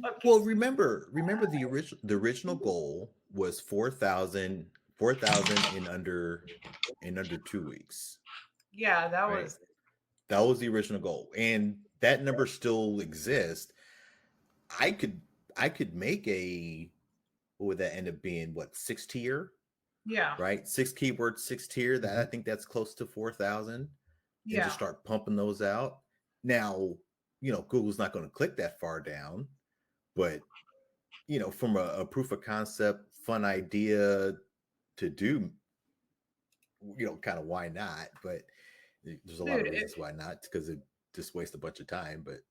Speaker 1: fucking.
Speaker 3: Well, remember the original goal was 4,000 in under 2 weeks.
Speaker 1: Yeah, that
Speaker 3: Right.
Speaker 1: was
Speaker 3: That was the original goal, and that number still exists. I could make what would that end up being? What, 6 tier?
Speaker 1: yeah.
Speaker 3: Right, 6 keywords, 6 tier. That I think that's close to 4,000, and
Speaker 1: Yeah.
Speaker 3: just start pumping those out. Now, Google's not going to click that far down, but from a proof of concept, fun idea to do, kind of why not? But there's a lot of
Speaker 1: Dude,
Speaker 3: reasons why not, because it just wastes a bunch of time. But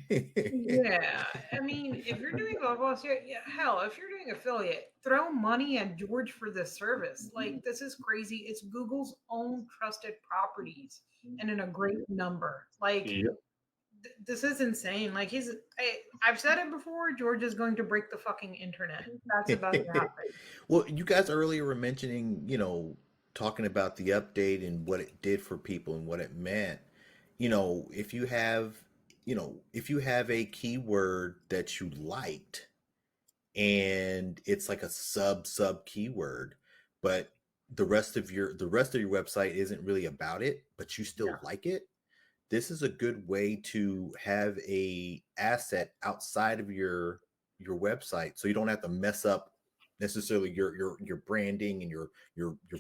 Speaker 1: yeah, I mean, if you're doing logos, yeah, hell, if you're doing affiliate, throw money at George for the service. Like, this is crazy. It's Google's own trusted properties and in a great number. Like,
Speaker 2: Yep.
Speaker 1: this is insane. Like, I've said it before, George is going to break the fucking internet. That's about to happen.
Speaker 3: Well, you guys earlier were mentioning, talking about the update and what it did for people and what it meant. If you have, if you have a keyword that you liked and it's like a sub keyword, but the rest of your website isn't really about it, but you still like it, this is a good way to have a asset outside of your website, so you don't have to mess up necessarily your branding and your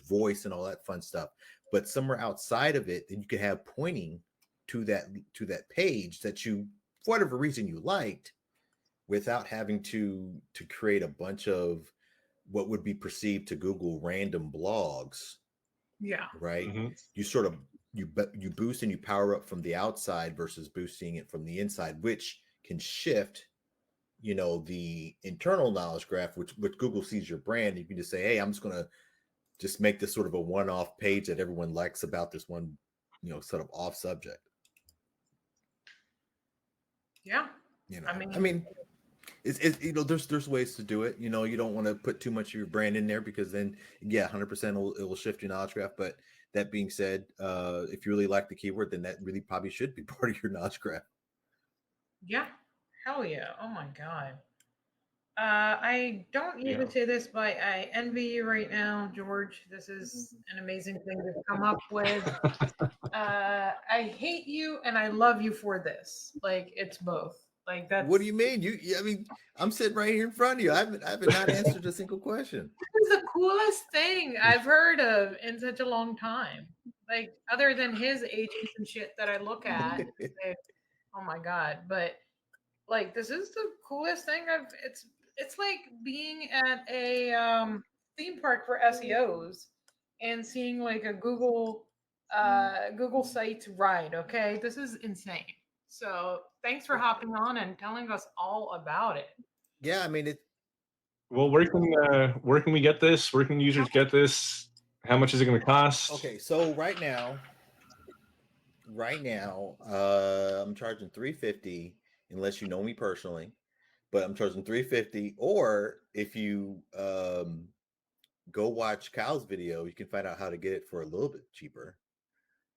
Speaker 3: voice and all that fun stuff, but somewhere outside of it that you could have pointing to that page that you, for whatever reason, you liked, without having to create a bunch of what would be perceived to Google random blogs,
Speaker 1: Yeah.
Speaker 3: right?
Speaker 2: Mm-hmm.
Speaker 3: You sort of you boost and you power up from the outside versus boosting it from the inside, which can shift, the internal knowledge graph, which Google sees your brand. You can just say, hey, I'm just gonna just make this sort of a one-off page that everyone likes about this one, sort of off subject.
Speaker 1: Yeah.
Speaker 3: You know,
Speaker 1: I mean,
Speaker 3: it's there's ways to do it. You know, you don't want to put too much of your brand in there because then 100% it will shift your knowledge graph. But that being said, if you really like the keyword, then that really probably should be part of your knowledge graph.
Speaker 1: yeah, hell yeah. Oh my god. I don't usually
Speaker 2: Yeah.
Speaker 1: say this, but I envy you right now, George. This is an amazing thing to come up with. I hate you and I love you for this. Like it's both. Like that's
Speaker 3: What do you mean? I mean, I'm sitting right here in front of you. I haven't not answered a single question.
Speaker 1: this is the coolest thing I've heard of in such a long time. Like other than his agents and shit that I look at and say, oh my god. But like this is the coolest thing I've it's like being at a theme park for SEOs and seeing like a Google Sites ride, okay? This is insane. So, thanks for hopping on and telling us all about it.
Speaker 3: Yeah, I mean it.
Speaker 2: Well, where can we get this? Where can users get this? How much is it going to cost?
Speaker 3: Okay, so right now, I'm charging $350 unless you know me personally, but I'm charging $350. Or if you go watch Kyle's video, you can find out how to get it for a little bit cheaper.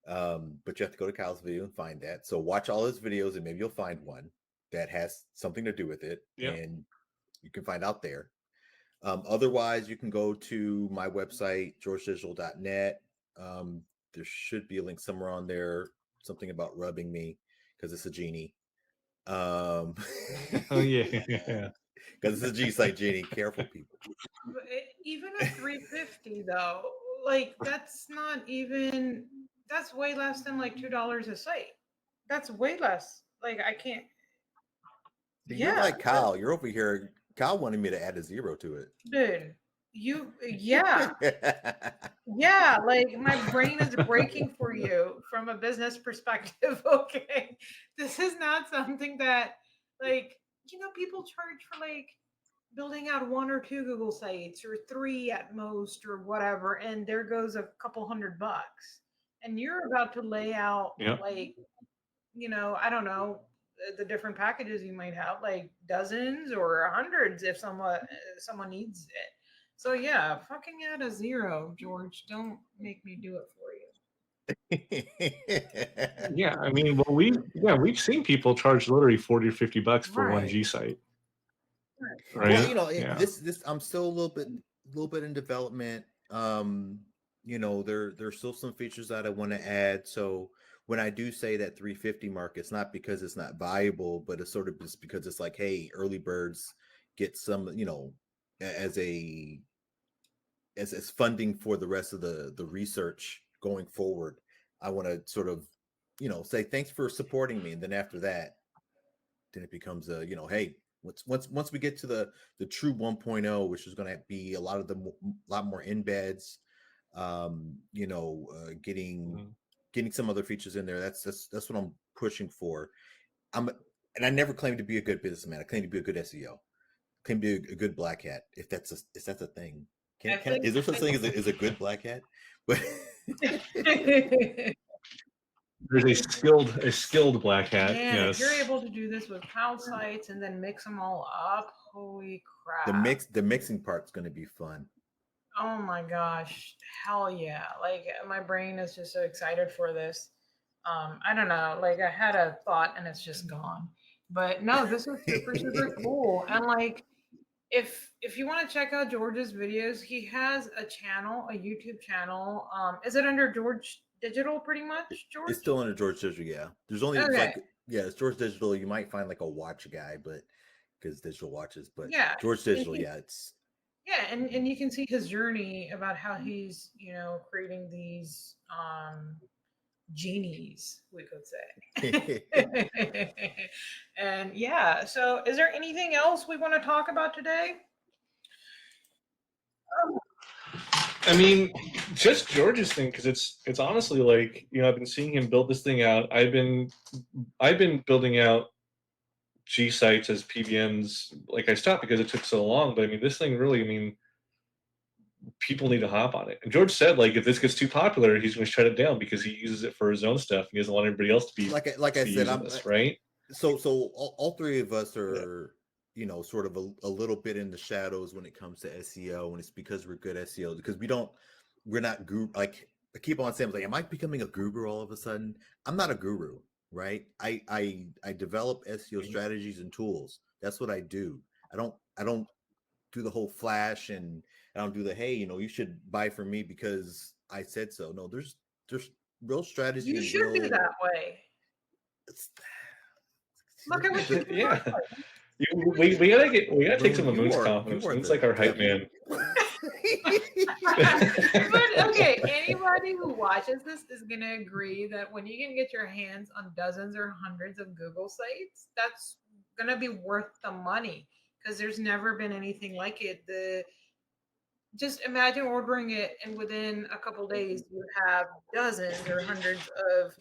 Speaker 3: But you have to go to Kyle's video and find that. So watch all his videos and maybe you'll find one that has something to do with it, and you can find out there. Otherwise, you can go to my website, georgedigital.net. There should be a link somewhere on there, something about rubbing me because it's a genie.
Speaker 2: Oh yeah.
Speaker 3: Because it's a G site genie. Careful, people.
Speaker 1: Even at 350 though, like that's not even that's way less than like $2 a site. That's way less. Like I can't
Speaker 3: You're like Kyle. You're over here. Kyle wanted me to add a 0 to it.
Speaker 1: dude. Yeah. Yeah, like my brain is breaking for you from a business perspective. Okay. This is not something that, like, people charge for like building out 1 or 2 Google sites or 3 at most or whatever. And there goes a couple $100. And you're about to lay out, like, I don't know, the different packages you might have, like dozens or hundreds if someone needs it. So yeah, fucking add a 0, George. Don't make me do it for you.
Speaker 2: Yeah, I mean, well, we've seen people charge literally $40 or $50 for one G site. Right.
Speaker 3: Well, this I'm still a little bit in development. There's still some features that I want to add. So when I do say that 350 mark, it's not because it's not valuable, but it's sort of just because it's like, hey, early birds get some, as funding for the rest of the research going forward. I want to sort of, say thanks for supporting me, and then after that, then it becomes a, hey, once we get to the true 1.0, which is going to be a lot more embeds, getting some other features in there. That's what I'm pushing for. And I never claimed to be a good businessman. I claim to be a good SEO. I claim to be a good black hat, if that's a thing. Is there such thing as a good black hat? But
Speaker 2: there's a skilled black hat.
Speaker 1: Man,
Speaker 2: yes.
Speaker 1: If you're able to do this with cloud sites and then mix them all up, holy crap!
Speaker 3: The mixing part's going to be fun.
Speaker 1: Oh my gosh, hell yeah! Like my brain is just so excited for this. I don't know. Like I had a thought and it's just gone. But no, this is super cool. And like, if you want to check out George's videos, he has a YouTube channel. Is it under George Digital pretty much, George?
Speaker 3: It's still under George Digital, yeah. There's only it's George Digital. You might find like a watch guy, but because digital watches, but George Digital, it's
Speaker 1: and you can see his journey about how he's creating these genies, we could say. And so is there anything else we want to talk about today?
Speaker 2: I mean, just George's thing, because it's honestly like, I've been seeing him build this thing out. I've been building out G sites as PBMs. Like I stopped because it took so long, but I mean, this thing really, people need to hop on it. And George said, like, if this gets too popular, he's going to shut it down because he uses it for his own stuff. And he doesn't want everybody else to be
Speaker 3: like I said,
Speaker 2: right.
Speaker 3: so all three of us are, you know, sort of a little bit in the shadows when it comes to SEO, and it's because we're good SEO, because we're not guru. Like I keep on saying, like, am I becoming a guru all of a sudden? I'm not a guru, right? I develop SEO strategies and tools. That's what I do. I don't do the whole flash, and I don't do the, hey, you know, you should buy from me because I said so. No, there's real strategy
Speaker 1: You
Speaker 3: and
Speaker 1: should be
Speaker 3: real.
Speaker 1: that way. Look at what you do.
Speaker 2: Yeah. We gotta take some of Moon's confidence.
Speaker 3: You are
Speaker 2: Moon's
Speaker 3: the
Speaker 2: like our hype
Speaker 3: devil.
Speaker 2: man.
Speaker 1: But okay, anybody who watches this is gonna agree that when you can get your hands on dozens or hundreds of Google sites, that's gonna be worth the money because there's never been anything like it. The just imagine ordering it and within a couple days you have dozens or hundreds of,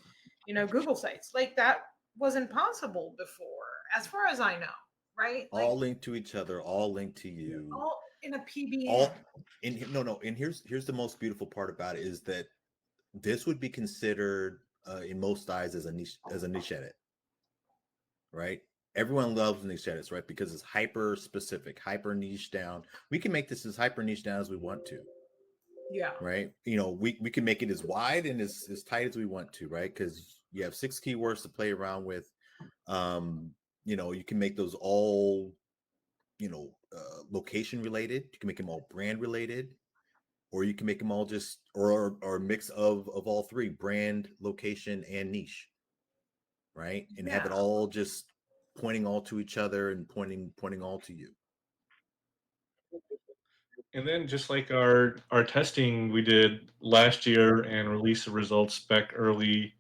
Speaker 1: Google sites. Like that wasn't possible before, as far as I know, right? Like
Speaker 3: All linked to each other, all linked to you.
Speaker 1: all in a PBN.
Speaker 3: All in no, and here's the most beautiful part about it is that this would be considered in most eyes as a niche edit, right? Everyone loves niche edits, right? Because it's hyper specific, hyper niche down. We can make this as hyper niche down as we want to,
Speaker 1: Yeah.
Speaker 3: right? You know, we can make it as wide and as tight as we want to, right? Because you have 6 keywords to play around with. You know, you can make those all, location related. You can make them all brand related, or you can make them all just or a mix of all three: brand, location, and niche, right? And have it
Speaker 1: Yeah.
Speaker 3: all just pointing all to each other and pointing all to you.
Speaker 2: And then just like our testing we did last year and released the results back early,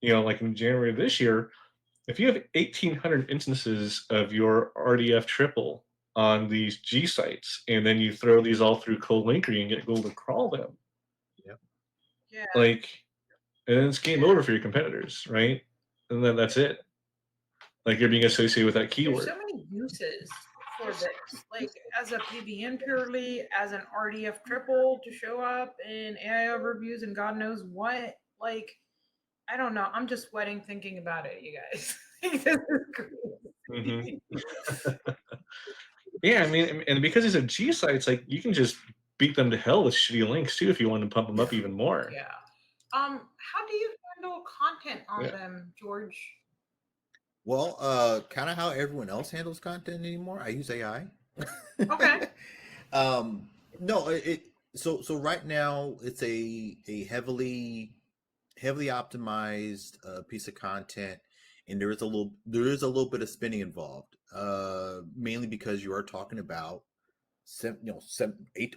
Speaker 2: like in January of this year, if you have 1,800 instances of your RDF triple on these G sites, and then you throw these all through cold linkery and get Google to crawl them,
Speaker 1: Yeah.
Speaker 2: like, and then it's game over for your competitors, right? And then that's it. Like you're being associated with that
Speaker 1: There's
Speaker 2: keyword.
Speaker 1: so many uses for this, like as a PBN purely, as an RDF triple to show up in AI overviews and God knows what. Like, I don't know. I'm just sweating thinking about it, you guys. This is crazy.
Speaker 2: Yeah, I mean, and because these are G sites, like you can just beat them to hell with shitty links too if you want to pump them up even more.
Speaker 1: Yeah. How do you handle content on
Speaker 2: Yeah.
Speaker 1: them, George?
Speaker 3: Well, kind of how everyone else handles content anymore. I use AI.
Speaker 1: Okay.
Speaker 3: No, so right now it's a heavily optimized piece of content, and there is a little bit of spinning involved. Mainly because you are talking about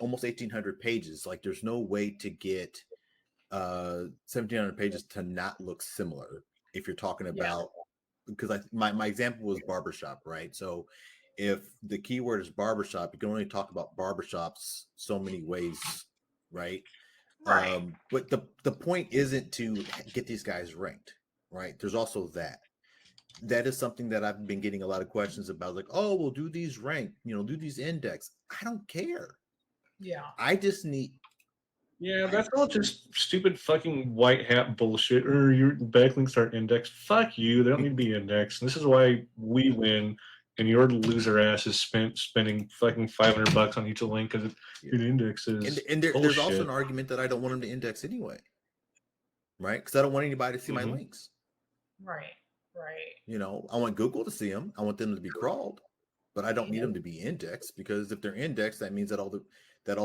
Speaker 3: almost 1,800 pages. Like there's no way to get 1,700 pages to not look similar if you're talking about, because my example was barbershop, right? So if the keyword is barbershop, you can only talk about barbershops so many ways, right?
Speaker 1: Right.
Speaker 3: But the point isn't to get these guys ranked, right? There's also that is something that I've been getting a lot of questions about, like, oh, well, do these rank, do these index. I don't care.
Speaker 1: Yeah.
Speaker 3: I just need.
Speaker 2: Yeah, that's all just stupid fucking white hat bullshit. Or your backlinks aren't indexed. Fuck you. They don't need to be indexed. And this is why we win, and your loser ass is spending fucking $500 on each link because it indexes.
Speaker 3: And there's also an argument that I don't want them to index anyway, right? Because I don't want anybody to see my links.
Speaker 1: Right.
Speaker 3: I want Google to see them. I want them to be crawled, but I don't need them to be indexed, because if they're indexed, that means that all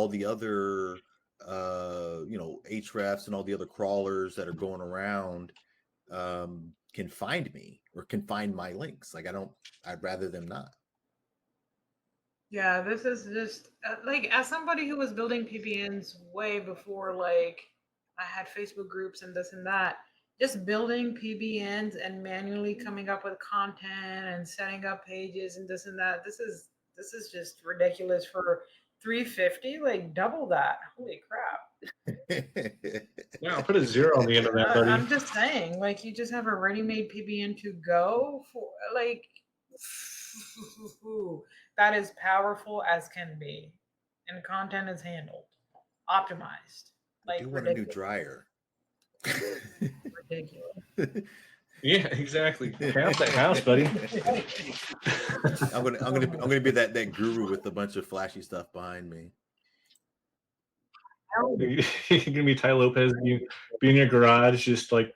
Speaker 3: the other hrefs and all the other crawlers that are going around can find me or can find my links. Like I'd rather them not.
Speaker 1: Yeah, this is just like, as somebody who was building PBNs way before, like, I had Facebook groups and this and that, just building PBNs and manually coming up with content and setting up pages and this and that. This is just ridiculous for 350, like double that. Holy crap.
Speaker 2: Yeah, I'll put a 0 on the end of that, buddy.
Speaker 1: I'm just saying, like, you just have a ready-made PBN to go for, like, that is powerful as can be, and content is handled, optimized.
Speaker 3: I do want a new dryer.
Speaker 1: Ridiculous.
Speaker 2: Yeah, exactly. Half that house, buddy.
Speaker 3: I'm gonna be that guru with a bunch of flashy stuff behind me.
Speaker 2: You're gonna be Ty Lopez. You be in your garage, just like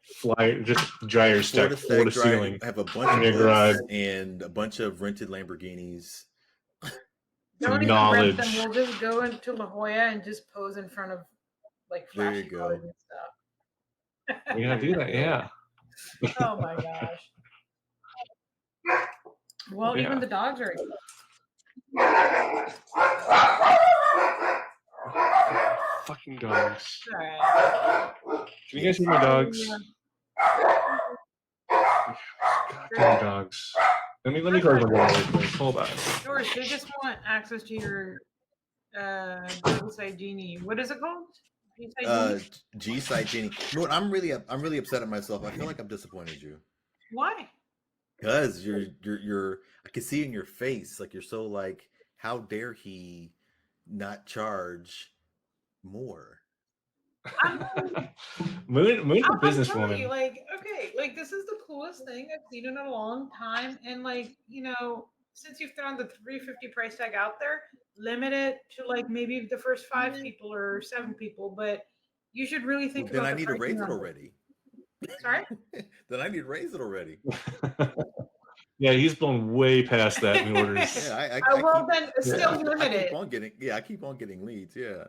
Speaker 2: just dryer stacked floor to ceiling.
Speaker 3: I have a bunch
Speaker 2: in
Speaker 3: of
Speaker 2: your garage.
Speaker 3: books and a bunch of rented Lamborghinis.
Speaker 1: Don't even
Speaker 2: Knowledge.
Speaker 1: rent them. We'll just go into La Jolla and just pose in front of like
Speaker 3: There
Speaker 1: flashy
Speaker 3: you go.
Speaker 1: cars and stuff.
Speaker 2: We gotta do that, yeah.
Speaker 1: Oh my gosh. Well,
Speaker 2: Yeah.
Speaker 1: even the dogs are.
Speaker 2: Fucking dogs.
Speaker 1: All right.
Speaker 2: Can you guys hear my dogs? Goddamn dogs. Let me close my door real quick. Hold on.
Speaker 1: George, they just want access to your G-Side Genie. What is it called?
Speaker 3: G-Side Genie. You know what? I'm really upset at myself. I feel like I've disappointed you.
Speaker 1: Why?
Speaker 3: Because you're I can see in your face, like you're so like, how dare he not charge more?
Speaker 2: Moon's a businesswoman.
Speaker 1: You, like, okay, like this is the coolest thing I've seen in a long time, and like, you know, since you've thrown the $350 price tag out there, limit it to like maybe the first 5 people or 7 people, but you should really think about.
Speaker 3: Then I need to raise it already.
Speaker 1: Sorry.
Speaker 3: Then I need to raise it already.
Speaker 2: Yeah, he's blown way past that in orders.
Speaker 3: Yeah,
Speaker 1: still limit it.
Speaker 3: I keep on getting leads. Yeah.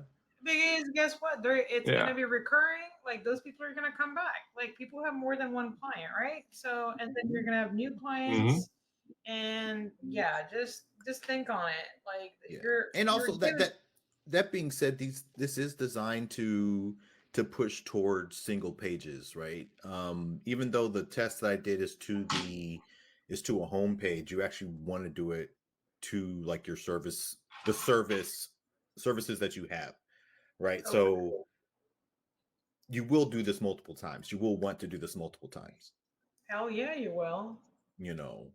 Speaker 1: Because guess what? It's gonna be recurring. Like those people are gonna come back. Like people have more than one client, right? So, and then you're gonna have new clients, and yeah, just think on it. Like
Speaker 3: that being said, this is designed to push towards single pages, right? Even though the test that I did is to a home page, you actually want to do it to like your services that you have, right? Okay. So you will do this multiple times. You will want to do this multiple times.
Speaker 1: Hell yeah, you will.
Speaker 3: You know,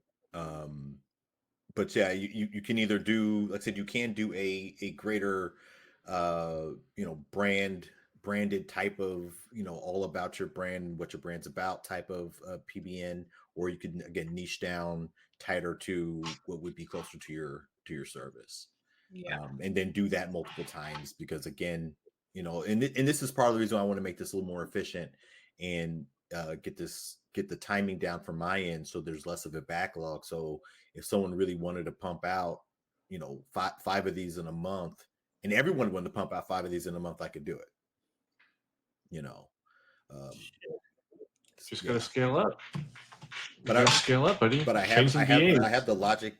Speaker 3: but yeah, you can either do, like I said, you can do a greater, branded type of, all about your brand, what your brand's about type of PBN, or you can again niche down tighter to what would be closer to your service.
Speaker 1: Yeah.
Speaker 3: And then do that multiple times, because again, and this is part of the reason why I want to make this a little more efficient and get the timing down from my end, so there's less of a backlog. So if someone really wanted to pump out, 5 of these in a month, and everyone wanted to pump out 5 of these in a month, I could do it.
Speaker 2: Just gotta scale up.
Speaker 3: But I
Speaker 2: scale up, buddy.
Speaker 3: But I have the logic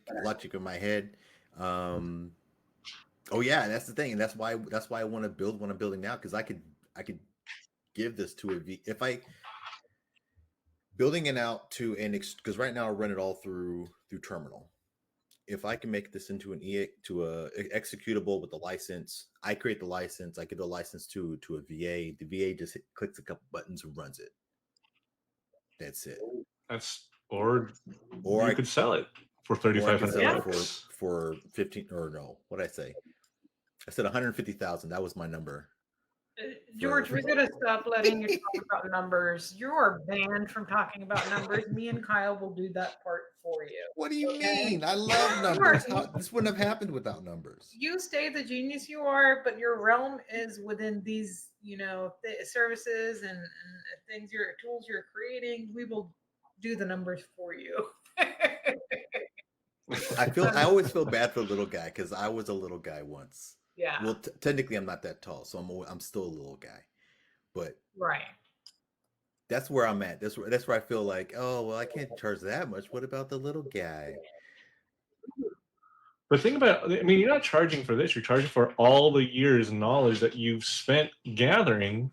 Speaker 3: in my head. Oh yeah, that's the thing, and that's why I want to build what I'm building now, because I could give this to a V. If I building it out to because right now I run it all through Terminal. If I can make this into a executable with the license, I create the license, I give the license to a VA. The VA just clicks a couple buttons and runs it. That's it.
Speaker 2: Or I could sell it for $3,500
Speaker 3: for 15, or no, what did I say? I said 150,000. That was my number.
Speaker 1: George, we're gonna stop letting you talk about numbers. You are banned from talking about numbers. Me and Kyle will do that part for you.
Speaker 3: What do you mean? I love numbers. This wouldn't have happened without numbers.
Speaker 1: You stay the genius you are, but your realm is within these, services and things, your tools you're creating. We will do the numbers for you.
Speaker 3: I always feel bad for a little guy, because I was a little guy once.
Speaker 1: Yeah.
Speaker 3: Well, technically, I'm not that tall, so I'm still a little guy, but
Speaker 1: right.
Speaker 3: That's where I'm at. That's where I feel like, oh well, I can't charge that much. What about the little guy?
Speaker 2: But think about, you're not charging for this. You're charging for all the years and knowledge that you've spent gathering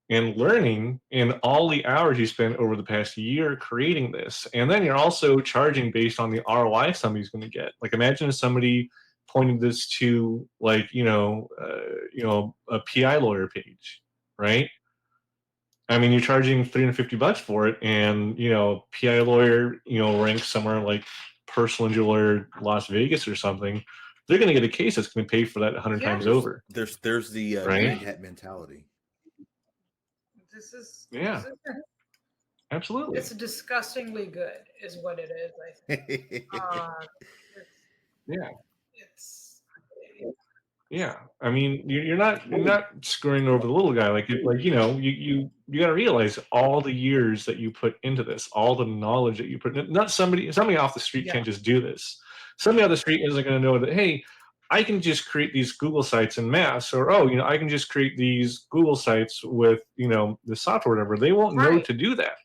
Speaker 2: and learning, and all the hours you spent over the past year creating this. And then you're also charging based on the ROI somebody's going to get. Like, imagine if somebody pointed this to a PI lawyer page, right? You're charging $350 for it, and PI lawyer, ranks somewhere like personal injury lawyer Las Vegas or something. They're going to get a case that's going to pay for that 100 times over.
Speaker 3: There's the right? Hat mentality.
Speaker 1: This is
Speaker 2: Absolutely.
Speaker 1: It's disgustingly good, is what it is. I think. It's,
Speaker 2: Yeah.
Speaker 1: it's
Speaker 2: Yeah, I mean, you're not screwing over the little guy. You got to realize all the years that you put into this, all the knowledge that you put in. Not somebody off the street
Speaker 1: yeah,
Speaker 2: can't just do this. Somebody off the street isn't going to know that. Hey, I can just create these Google sites in mass, or I can just create these Google sites with the software, whatever. They won't know
Speaker 1: right.
Speaker 2: to do that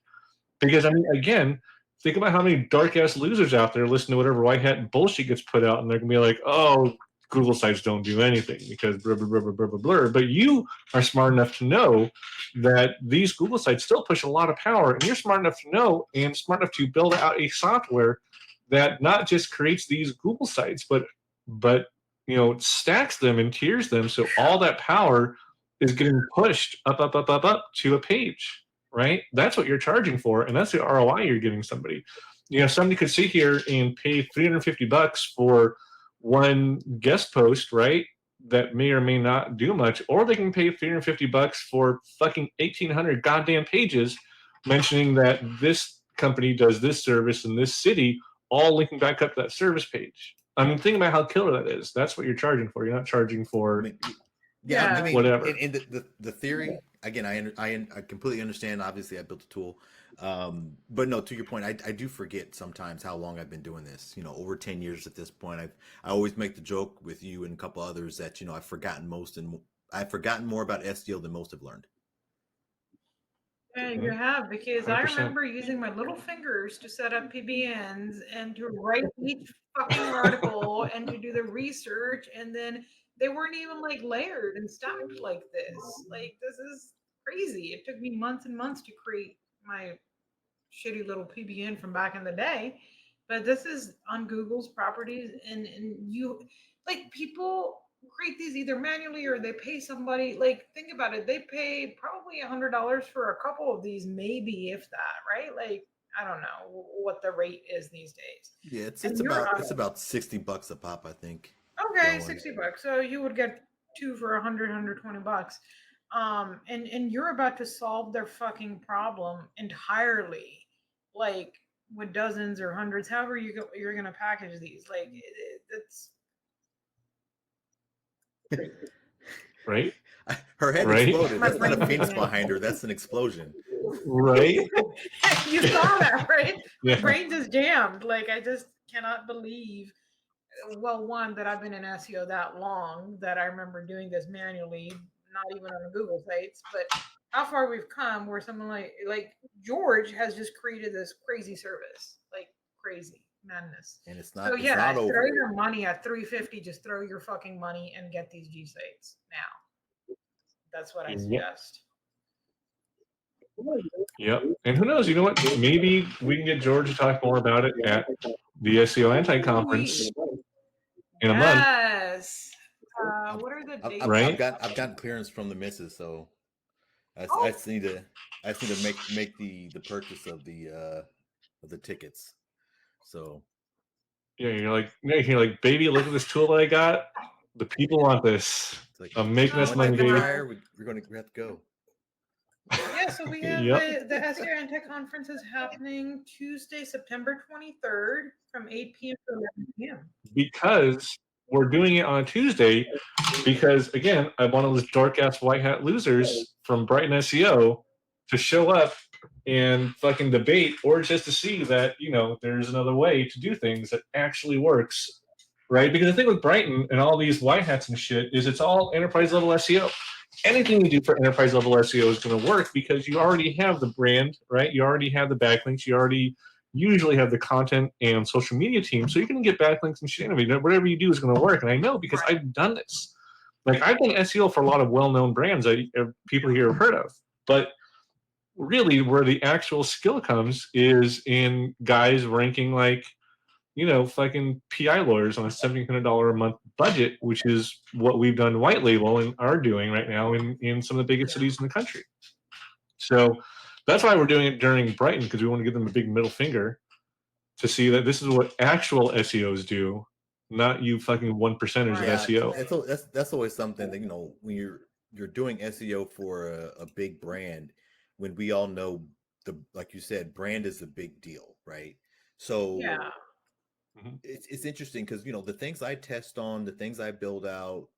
Speaker 2: because I mean, again. Think about how many dark ass losers out there listen to whatever white hat bullshit gets put out, and they're gonna be like, "Oh, Google sites don't do anything because blah blah blah blah blah blah blah." But you are smart enough to know that these Google sites still push a lot of power, and you're smart enough to know and smart enough to build out a software that not just creates these Google sites, but stacks them and tiers them so all that power is getting pushed up to a page. Right? That's what you're charging for, and that's the ROI you're giving somebody. Somebody could sit here and pay $350 for one guest post, right? That may or may not do much, or they can pay $350 for fucking 1,800 goddamn pages mentioning that this company does this service in this city, all linking back up to that service page. I mean, think about how killer that is. That's what you're charging for. You're not charging for.
Speaker 3: I mean, yeah, I mean,
Speaker 2: whatever.
Speaker 3: And the theory again, I completely understand. Obviously, I built a tool, but no, to your point, I do forget sometimes how long I've been doing this. Over 10 years at this point. I always make the joke with you and a couple others that I've forgotten more about SEO than most have learned.
Speaker 1: Yeah, you have, because
Speaker 2: 100%.
Speaker 1: I remember using my little fingers to set up PBNs and to write each fucking article and to do the research, and then they weren't even like layered and stacked like this. Like, this is crazy. It took me months and months to create my shitty little PBN from back in the day. But this is on Google's properties, and you, like, people create these either manually or they pay somebody. Like, think about it, they pay probably $100 for a couple of these, maybe, if that, right? Like, I don't know what the rate is these days.
Speaker 3: Yeah, it's
Speaker 1: And
Speaker 3: about $60 a pop, I think.
Speaker 1: okay, $60. So you would get two for 100, $120. And you're about to solve their fucking problem entirely, like, with dozens or hundreds, however you're gonna package these. Like, it's
Speaker 2: right.
Speaker 3: Her head
Speaker 2: Right?
Speaker 3: exploded.
Speaker 1: My
Speaker 3: That's not a
Speaker 1: brain
Speaker 3: phoenix
Speaker 1: went.
Speaker 3: behind her. That's an explosion.
Speaker 2: Right.
Speaker 1: You saw that, right? My
Speaker 2: Yeah.
Speaker 1: brain just jammed. Like, I just cannot believe. Well, one, that I've been in SEO that long that I remember doing this manually, not even on the Google sites, but how far we've come where someone like George has just created this crazy service, like crazy madness.
Speaker 3: And it's
Speaker 1: So
Speaker 3: not
Speaker 1: yeah, throw
Speaker 3: over.
Speaker 1: your money at 350. Just throw your fucking money and get these G sites now. That's what I
Speaker 2: Yep.
Speaker 1: suggest.
Speaker 2: Yep. And who knows? You know what? Maybe we can get George to talk more about it at the SEO Anti-Conference in a month.
Speaker 1: Yes. What are the dates?
Speaker 2: Right.
Speaker 3: I've gotten clearance from the missus, so I
Speaker 1: Oh.
Speaker 3: just need to make the purchase of the tickets. So
Speaker 2: Yeah, you're like, baby, look at this tool that I got. The people want this.
Speaker 3: it's like,
Speaker 2: I'm making this
Speaker 1: Oh
Speaker 2: money,
Speaker 1: my
Speaker 2: baby.
Speaker 1: God.
Speaker 3: we're have to go.
Speaker 1: Yeah, so we have
Speaker 2: Yep.
Speaker 1: the SEO Anti-Conference is happening Tuesday, September 23rd from 8 p.m. to 11 p.m.
Speaker 2: Because we're doing it on a Tuesday. Because again, I want all those dark ass white hat losers from Brighton SEO to show up and fucking debate, or just to see that there's another way to do things that actually works, right? Because the thing with Brighton and all these white hats and shit is it's all enterprise level SEO. Anything you do for enterprise level SEO is going to work because you already have the brand, right? You already have the backlinks. You already usually have the content and social media team, so you're going to get backlinks and shit. Whatever you do is going to work, and I know because I've done this. Like, I've done SEO for a lot of well-known brands that people here have heard of, but really where the actual skill comes is in guys ranking like fucking PI lawyers on a $1,700 a month budget, which is what we've done white label and are doing right now in some of the biggest cities in the country. So that's why we're doing it during Brighton, because we want to give them a big middle finger to see that this is what actual SEOs do, not you fucking 1%ers of SEO.
Speaker 3: That's always something that when you're doing SEO for a big brand, when we all know like you said, brand is a big deal, right? So
Speaker 1: Yeah.
Speaker 3: it's interesting because the things I test on, the things I build out,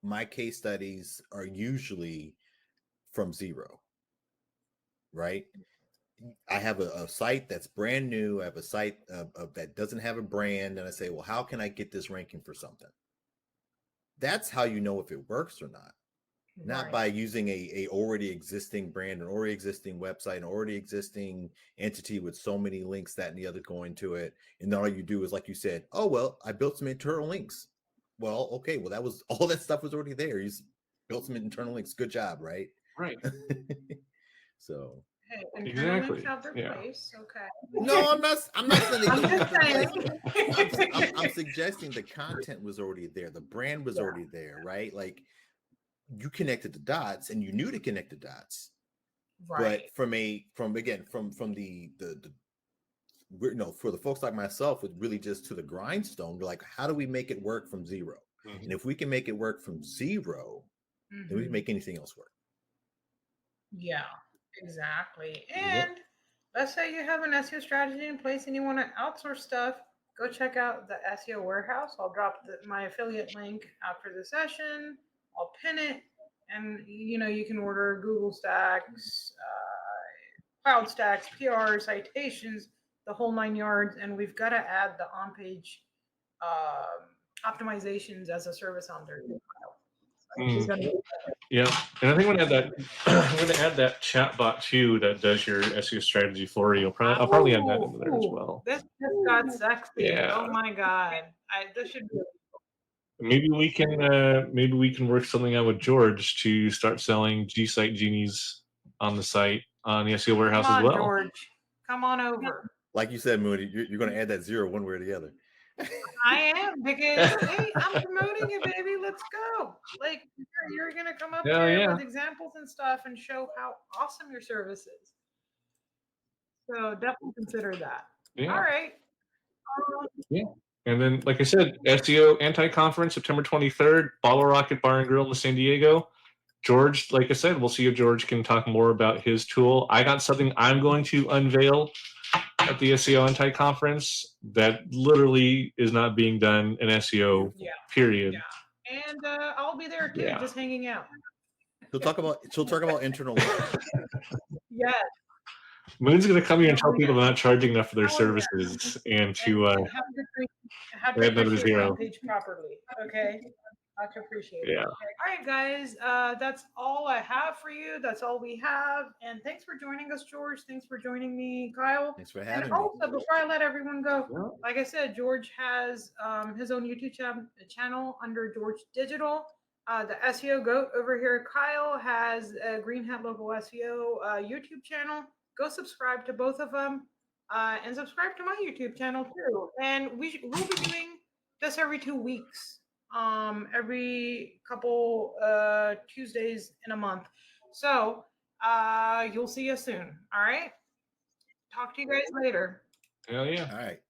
Speaker 3: my case studies are usually from zero, right? I have a site that's brand new. I have a site that doesn't have a brand, and I say, well, how can I get this ranking for something? That's how you know if it works or not. Not
Speaker 1: Right.
Speaker 3: by using a already existing brand, an already existing website, an already existing entity with so many links, that and the other going to it. And then all you do is, like you said, oh, well, I built some internal links. Well, okay, well, that was all that stuff was already there. You built some internal links. Good job, right?
Speaker 2: Right.
Speaker 3: So
Speaker 1: Hey, internal links
Speaker 2: Exactly.
Speaker 1: have their
Speaker 2: Yeah.
Speaker 1: place. Okay.
Speaker 3: no, I'm not saying they
Speaker 1: I'm
Speaker 3: don't have
Speaker 1: just
Speaker 3: their place.
Speaker 1: saying.
Speaker 3: I'm suggesting the content was already there. The brand was
Speaker 1: Yeah.
Speaker 3: already there, right? Like you connected the dots and you knew to connect the dots.
Speaker 1: Right.
Speaker 3: But from the for the folks like myself, with really just to the grindstone, we're like, how do we make it work from zero? And if we can make it work from zero, then we can make anything else work.
Speaker 1: Yeah, exactly. And
Speaker 2: Yep.
Speaker 1: let's say you have an SEO strategy in place and you want to outsource stuff, go check out the SEO warehouse. I'll drop my affiliate link after the session. I'll pin it, and you can order Google Stacks, Cloud Stacks, PR, citations, the whole 9 yards. And we've got to add the on-page optimizations as a service on there.
Speaker 2: Yeah, and I think I'm gonna add that chat bot too that does your SEO strategy for you. I'll probably add that into there as well.
Speaker 1: This just got sexy.
Speaker 2: Yeah.
Speaker 1: Oh my god! This should be.
Speaker 2: Maybe we can work something out with George to start selling G-Site Genies on the site on the SEO warehouse
Speaker 1: Come on,
Speaker 2: as well.
Speaker 1: George. Come on over.
Speaker 3: Like you said, Moody, you're going to add that zero one way or the other.
Speaker 1: I am, because hey, I'm promoting it, baby. Let's go. Like you're gonna come up
Speaker 2: Hell
Speaker 1: here
Speaker 2: yeah.
Speaker 1: with examples and stuff and show how awesome your service is. So definitely consider that.
Speaker 2: Yeah.
Speaker 1: All right.
Speaker 2: Yeah. And then, like I said, SEO anti-conference, September 23rd, Bottle Rocket Bar and Grill in San Diego. George, like I said, we'll see if George can talk more about his tool. I got something I'm going to unveil at the SEO anti-conference that literally is not being done in SEO, period.
Speaker 1: Yeah. And I'll be there too, just hanging out.
Speaker 3: She'll talk about internal links.
Speaker 1: Yes.
Speaker 2: Moon's going to come here and tell people they're not charging enough for their services and to
Speaker 1: have to
Speaker 2: add another
Speaker 1: appreciate
Speaker 2: zero.
Speaker 1: my page properly. Okay. Much appreciated.
Speaker 2: Yeah.
Speaker 1: All right, guys. That's all I have for you. That's all we have. And thanks for joining us, George. Thanks for joining me, Kyle.
Speaker 3: Thanks for having
Speaker 1: And
Speaker 3: me.
Speaker 1: also, before I let everyone go, like I said, George has his own YouTube channel under George Digital. The SEO goat over here, Kyle, has a Green Hat Local SEO YouTube channel. Go subscribe to both of them, and subscribe to my YouTube channel too. And we'll be doing this every 2 weeks, every couple Tuesdays in a month. So you'll see us soon. All right. Talk to you guys later.
Speaker 2: Hell yeah.
Speaker 3: All right.